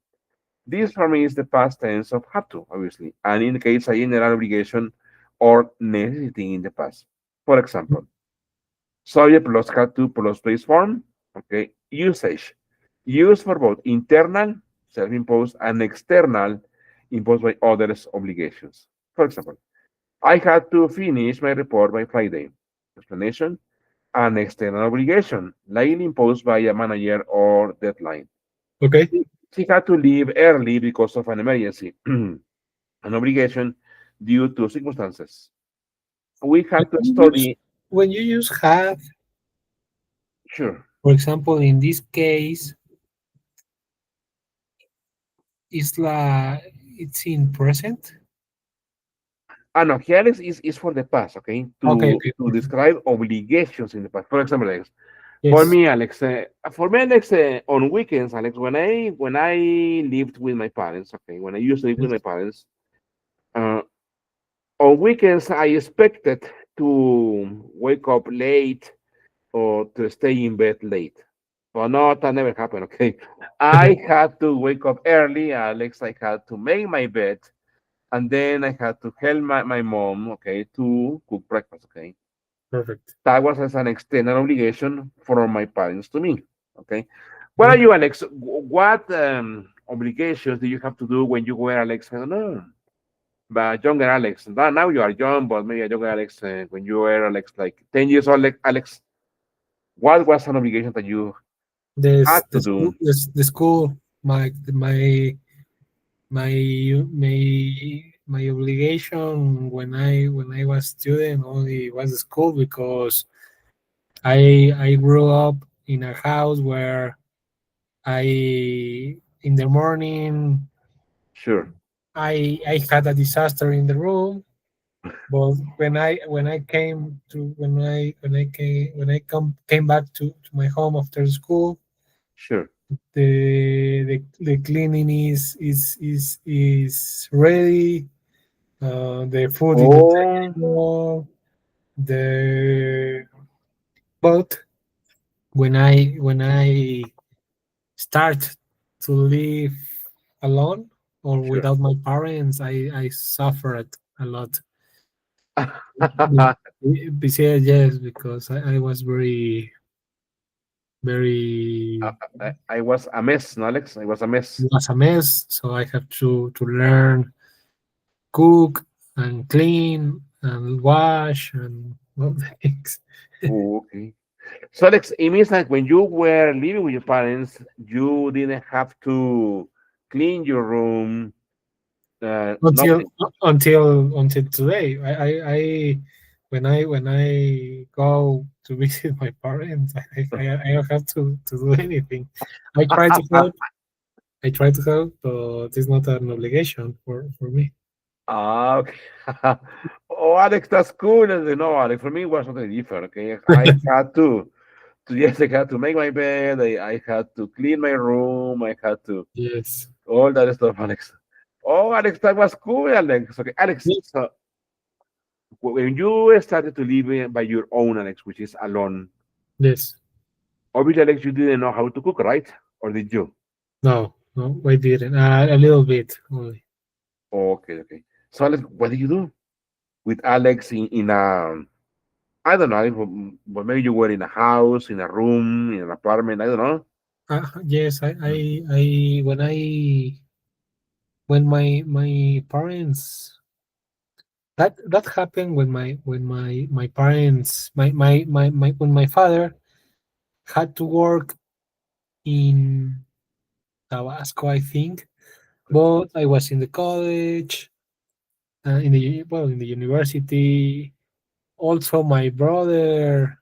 [SPEAKER 2] This for me is the past tense of had to, obviously, and indicates a general obligation or necessity in the past. For example, subject plus had to plus base form, okay, usage. Used for both internal, self-imposed, and external, imposed by others obligations. For example, I had to finish my report by Friday. Explanation, an external obligation, likely imposed by a manager or deadline.
[SPEAKER 1] Okay.
[SPEAKER 2] She had to leave early because of an emergency, an obligation due to circumstances. We
[SPEAKER 1] When
[SPEAKER 2] had to
[SPEAKER 1] you use
[SPEAKER 2] study,
[SPEAKER 1] when you use have,
[SPEAKER 2] sure.
[SPEAKER 1] for example, in this case, it's in present.
[SPEAKER 2] Ah, no, here is for the past, okay?
[SPEAKER 1] Okay.
[SPEAKER 2] To
[SPEAKER 1] Okay.
[SPEAKER 2] to
[SPEAKER 1] Perfect.
[SPEAKER 2] describe obligations in the past. For example, Alex,
[SPEAKER 1] Yes.
[SPEAKER 2] for me, Alex, on weekends, Alex, when I lived with my parents, okay, when I used to live with
[SPEAKER 1] Yes.
[SPEAKER 2] my parents, uh, on weekends I expected to wake up late or to stay in bed late. But no, that never happened, okay? I had to wake up early, Alex. I had to make my bed, and then I had to help my mom, okay, to cook breakfast, okay?
[SPEAKER 1] Perfect.
[SPEAKER 2] That was as an external obligation from my parents to me, okay? What are
[SPEAKER 1] Okay.
[SPEAKER 2] you, Alex? What obligations do you have to do when you were, Alex? I don't know. But younger Alex, now you are young, but maybe a younger Alex, when you were, Alex, like 10 years old, Alex, what was an obligation that you had
[SPEAKER 1] This
[SPEAKER 2] to
[SPEAKER 1] the school
[SPEAKER 2] do?
[SPEAKER 1] the school my my obligation when I was student only was school because I grew up in a house where I in the morning
[SPEAKER 2] Sure,
[SPEAKER 1] I had a disaster in the room. But when I came to when I came back to my home after school,
[SPEAKER 2] sure.
[SPEAKER 1] the cleaning is ready. The food in the
[SPEAKER 2] Oh,
[SPEAKER 1] table. The but when I start to live alone or
[SPEAKER 2] Sure.
[SPEAKER 1] without my parents, I suffered a lot. Yes, because I was
[SPEAKER 2] I,
[SPEAKER 1] very
[SPEAKER 2] I was a mess, no, Alex? I was a mess.
[SPEAKER 1] was a mess. So I have to learn cook and clean and wash and all the things.
[SPEAKER 2] Oh, okay. So, Alex, it means that when you were living with your parents, you didn't have to clean your room,
[SPEAKER 1] until
[SPEAKER 2] nothing.
[SPEAKER 1] until today. I when I go to visit my parents, I don't have to do anything. I try to help. I try to help, but it's not an obligation for me.
[SPEAKER 2] Ah, okay. Oh, Alex, that's cool. No, Alex, for me it was something different. Okay, I had to yes, I had to make my bed. I had to clean my room. I had to
[SPEAKER 1] Yes.
[SPEAKER 2] all that stuff, Alex. Oh, Alex, that was cool, Alex. Okay, Alex.
[SPEAKER 1] Yes.
[SPEAKER 2] So when you started to live by your own, Alex, which is alone,
[SPEAKER 1] Yes.
[SPEAKER 2] obviously, Alex, you didn't know how to cook, right? Or did you?
[SPEAKER 1] No, no, I didn't. A little bit only.
[SPEAKER 2] Okay, okay. So, Alex, what did you do with Alex in I don't know, but maybe you were in a house, in a room, in an apartment. I don't know.
[SPEAKER 1] Yes,
[SPEAKER 2] Mm.
[SPEAKER 1] when my parents that happened when my parents my when my father had to work in Tabasco, I think,
[SPEAKER 2] Okay.
[SPEAKER 1] but I was in the college, in the university. Also, my brother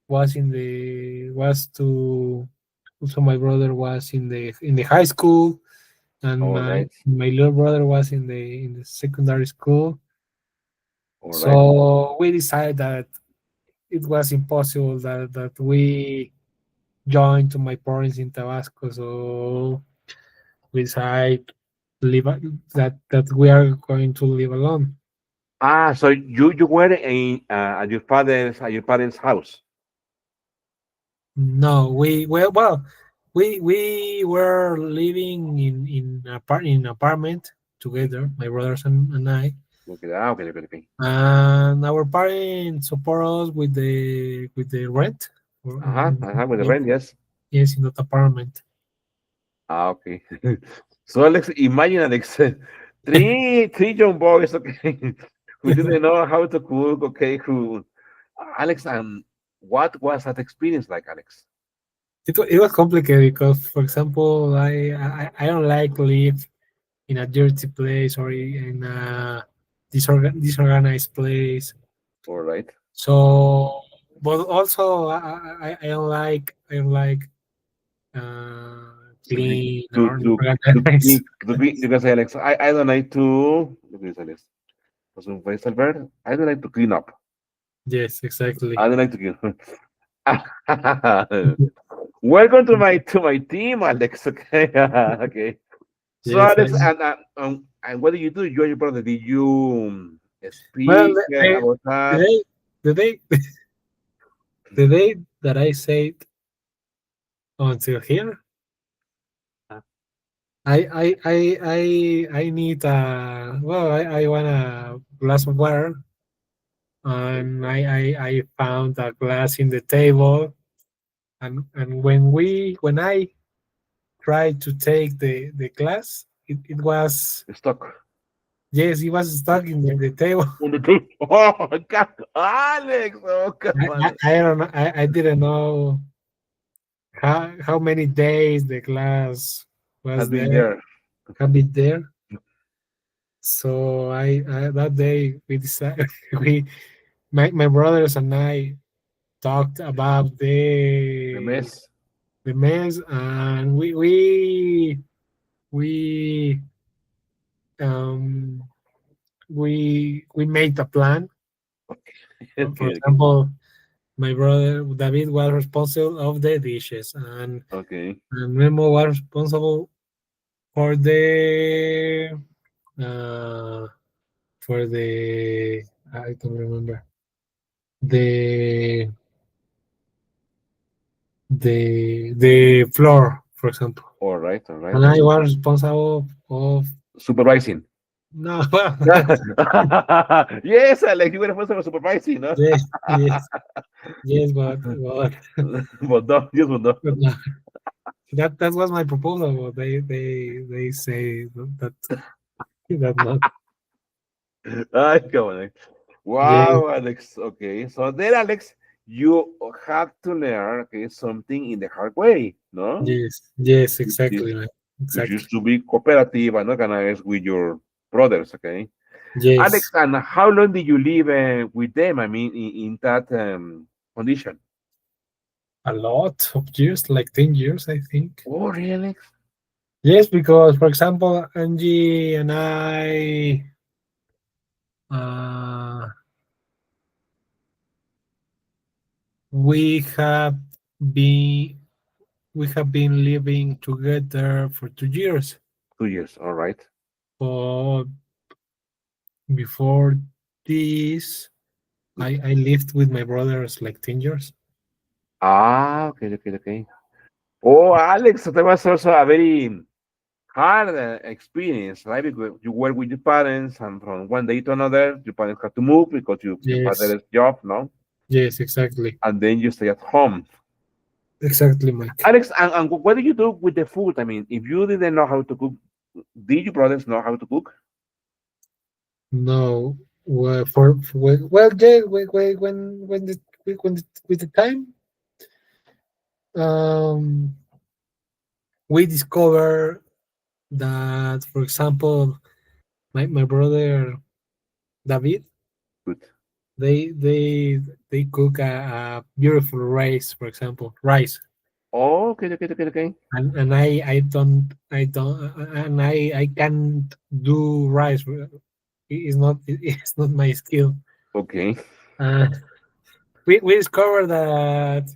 [SPEAKER 1] was to also my brother was in the high school, and
[SPEAKER 2] All
[SPEAKER 1] my
[SPEAKER 2] right.
[SPEAKER 1] my little brother was in the secondary school.
[SPEAKER 2] All right.
[SPEAKER 1] So we decided that it was impossible that we join to my parents in Tabasco. So we decided to live that we are going to live alone.
[SPEAKER 2] Ah, so you were in at your parents' house.
[SPEAKER 1] No, we were living in apartment together, my brothers and I.
[SPEAKER 2] Okay. Ah, okay. Okay. Okay.
[SPEAKER 1] And our parents support us with the rent.
[SPEAKER 2] Uh-huh. Uh-huh. With the
[SPEAKER 1] Yes,
[SPEAKER 2] rent, yes.
[SPEAKER 1] yes, in that apartment.
[SPEAKER 2] Ah, okay. So Alex, imagine Alex, three young boys, okay, who didn't know how to cook, okay, who Alex, what was that experience like, Alex?
[SPEAKER 1] It was complicated because, for example, I don't like to live in a dirty place or in a disorganized place.
[SPEAKER 2] All right.
[SPEAKER 1] So, but also I don't like
[SPEAKER 2] To be
[SPEAKER 1] clean or
[SPEAKER 2] to
[SPEAKER 1] organized.
[SPEAKER 2] be to be you can say Alex, I don't like to look at this Alex. Pues un país al ver, I don't like to clean up.
[SPEAKER 1] Yes, exactly.
[SPEAKER 2] I don't like to clean. Welcome to my team, Alex. Okay, okay. So
[SPEAKER 1] Yes,
[SPEAKER 2] Alex, and what do you do? You and your brother, did you
[SPEAKER 1] well,
[SPEAKER 2] speak about
[SPEAKER 1] the
[SPEAKER 2] that?
[SPEAKER 1] day the day the day that I said until here,
[SPEAKER 2] Ah,
[SPEAKER 1] I need I want a glass of water,
[SPEAKER 2] okay.
[SPEAKER 1] and I found a glass in the table, and when I tried to take the glass, it was,
[SPEAKER 2] Stuck
[SPEAKER 1] yes, it was stuck in the table.
[SPEAKER 2] on the table. Oh God, Alex! Oh come on,
[SPEAKER 1] I don't know, I didn't know how many days the glass was
[SPEAKER 2] had been
[SPEAKER 1] there,
[SPEAKER 2] there.
[SPEAKER 1] have been there. So I that day we decided my brothers and I talked about
[SPEAKER 2] The
[SPEAKER 1] the
[SPEAKER 2] mess.
[SPEAKER 1] the mess, and we um we made a plan. For
[SPEAKER 2] Okay, okay,
[SPEAKER 1] example, my brother David was responsible of the dishes,
[SPEAKER 2] okay.
[SPEAKER 1] and Memo was responsible for uh the I don't remember the the floor for example,
[SPEAKER 2] all right.
[SPEAKER 1] and I was responsible of
[SPEAKER 2] Supervising.
[SPEAKER 1] no, well,
[SPEAKER 2] Yes, Alex, you were supposed to supervising, no?
[SPEAKER 1] yes, yes, yes, but,
[SPEAKER 2] But no, yes, but no.
[SPEAKER 1] but no, that was my proposal. But they say that not.
[SPEAKER 2] Ay, come on, Alex.
[SPEAKER 1] Yes,
[SPEAKER 2] Wow, Alex. Okay, so then, Alex, you have to learn, okay, something in the hard way, no?
[SPEAKER 1] yes, yes,
[SPEAKER 2] Which is
[SPEAKER 1] exactly, man.
[SPEAKER 2] which is
[SPEAKER 1] Exactly.
[SPEAKER 2] to be cooperative and organized with your brothers, okay? Alex,
[SPEAKER 1] Yes,
[SPEAKER 2] and how long did you live with them? I mean, in that condition?
[SPEAKER 1] a lot of years, like 10 years, I think.
[SPEAKER 2] Oh, really, Alex?
[SPEAKER 1] Yes, because for example, Angie and uh, we have been we have been living together for 2 years.
[SPEAKER 2] 2 years, all right.
[SPEAKER 1] But before this,
[SPEAKER 2] Good.
[SPEAKER 1] I lived with my brothers like 10 years.
[SPEAKER 2] Ah, okay, okay, okay. Oh, Alex, that was also a very hard experience, right? Because you were with your parents, and from one day to another, your parents had to move because your
[SPEAKER 1] Yes,
[SPEAKER 2] father's job, no?
[SPEAKER 1] yes, exactly,
[SPEAKER 2] And then you stay at home.
[SPEAKER 1] exactly, Mike.
[SPEAKER 2] Alex, and what do you do with the food? I mean, if you didn't know how to cook, did your brothers know how to cook?
[SPEAKER 1] No, well, well, yeah, with the time, um, we discover that, for example, my brother David,
[SPEAKER 2] Good.
[SPEAKER 1] they they they cook a beautiful rice, for example, rice,
[SPEAKER 2] Oh, okay, okay, okay, okay.
[SPEAKER 1] and I don't and I can't do rice. It's not my skill.
[SPEAKER 2] Okay.
[SPEAKER 1] Uh, we discovered that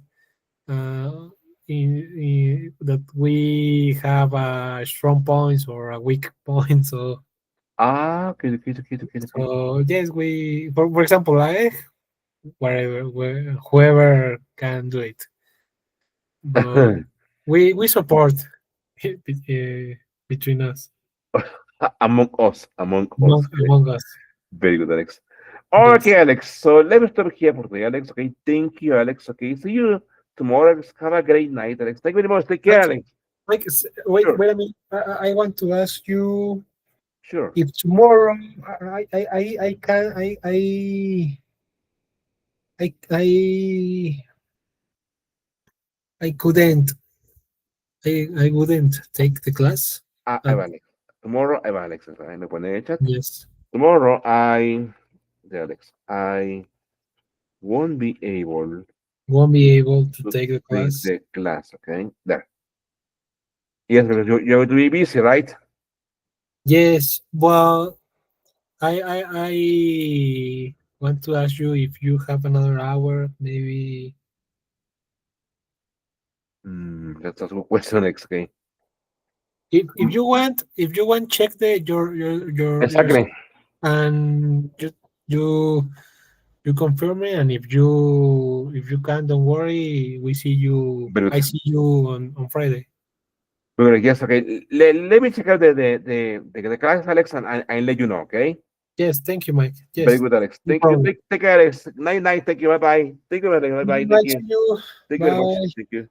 [SPEAKER 1] uh, that we have a strong points or a weak point.
[SPEAKER 2] Ah, okay, okay, okay, okay, okay.
[SPEAKER 1] So yes, for example, whoever can do it, but we support it between us,
[SPEAKER 2] Among us. Okay.
[SPEAKER 1] among us.
[SPEAKER 2] Very good, Alex.
[SPEAKER 1] Yes.
[SPEAKER 2] Okay, Alex. So let me stop here for today, Alex. Okay, thank you, Alex. Okay, see you tomorrow, Alex. Have a great night, Alex. Thank you very much. Take care,
[SPEAKER 1] Mike,
[SPEAKER 2] Alex.
[SPEAKER 1] Mike, wait,
[SPEAKER 2] Sure,
[SPEAKER 1] wait a minute. I want to ask you
[SPEAKER 2] sure.
[SPEAKER 1] if tomorrow I can I couldn't I wouldn't take the class.
[SPEAKER 2] I
[SPEAKER 1] Uh,
[SPEAKER 2] have Alex. Tomorrow, I have Alex. Ahí me pone en el chat.
[SPEAKER 1] yes,
[SPEAKER 2] Tomorrow, the Alex, I won't be able
[SPEAKER 1] won't be able to
[SPEAKER 2] to
[SPEAKER 1] take the
[SPEAKER 2] take
[SPEAKER 1] class.
[SPEAKER 2] the class. Okay, there. Yes, because you're going to be busy, right?
[SPEAKER 1] Yes, well, I want to ask you if you have another hour, maybe.
[SPEAKER 2] That's a good question, Alex. Okay.
[SPEAKER 1] If you want, check your
[SPEAKER 2] Exactly.
[SPEAKER 1] and you you confirm me, and if you can, don't worry. We see you.
[SPEAKER 2] Very
[SPEAKER 1] I
[SPEAKER 2] good.
[SPEAKER 1] see you on Friday.
[SPEAKER 2] Very good. Yes, okay. Let me check out the class, Alex, and I let you know, okay?
[SPEAKER 1] Yes, thank you, Mike.
[SPEAKER 2] Very
[SPEAKER 1] Yes,
[SPEAKER 2] good, Alex.
[SPEAKER 1] no
[SPEAKER 2] Thank you.
[SPEAKER 1] problem.
[SPEAKER 2] Take care, Alex. Night, night. Thank you. Bye bye. Thank you, Alex. Bye bye.
[SPEAKER 1] Bye,
[SPEAKER 2] Thank you.
[SPEAKER 1] see you.
[SPEAKER 2] Thank you very much.
[SPEAKER 1] Bye.
[SPEAKER 2] Thank you.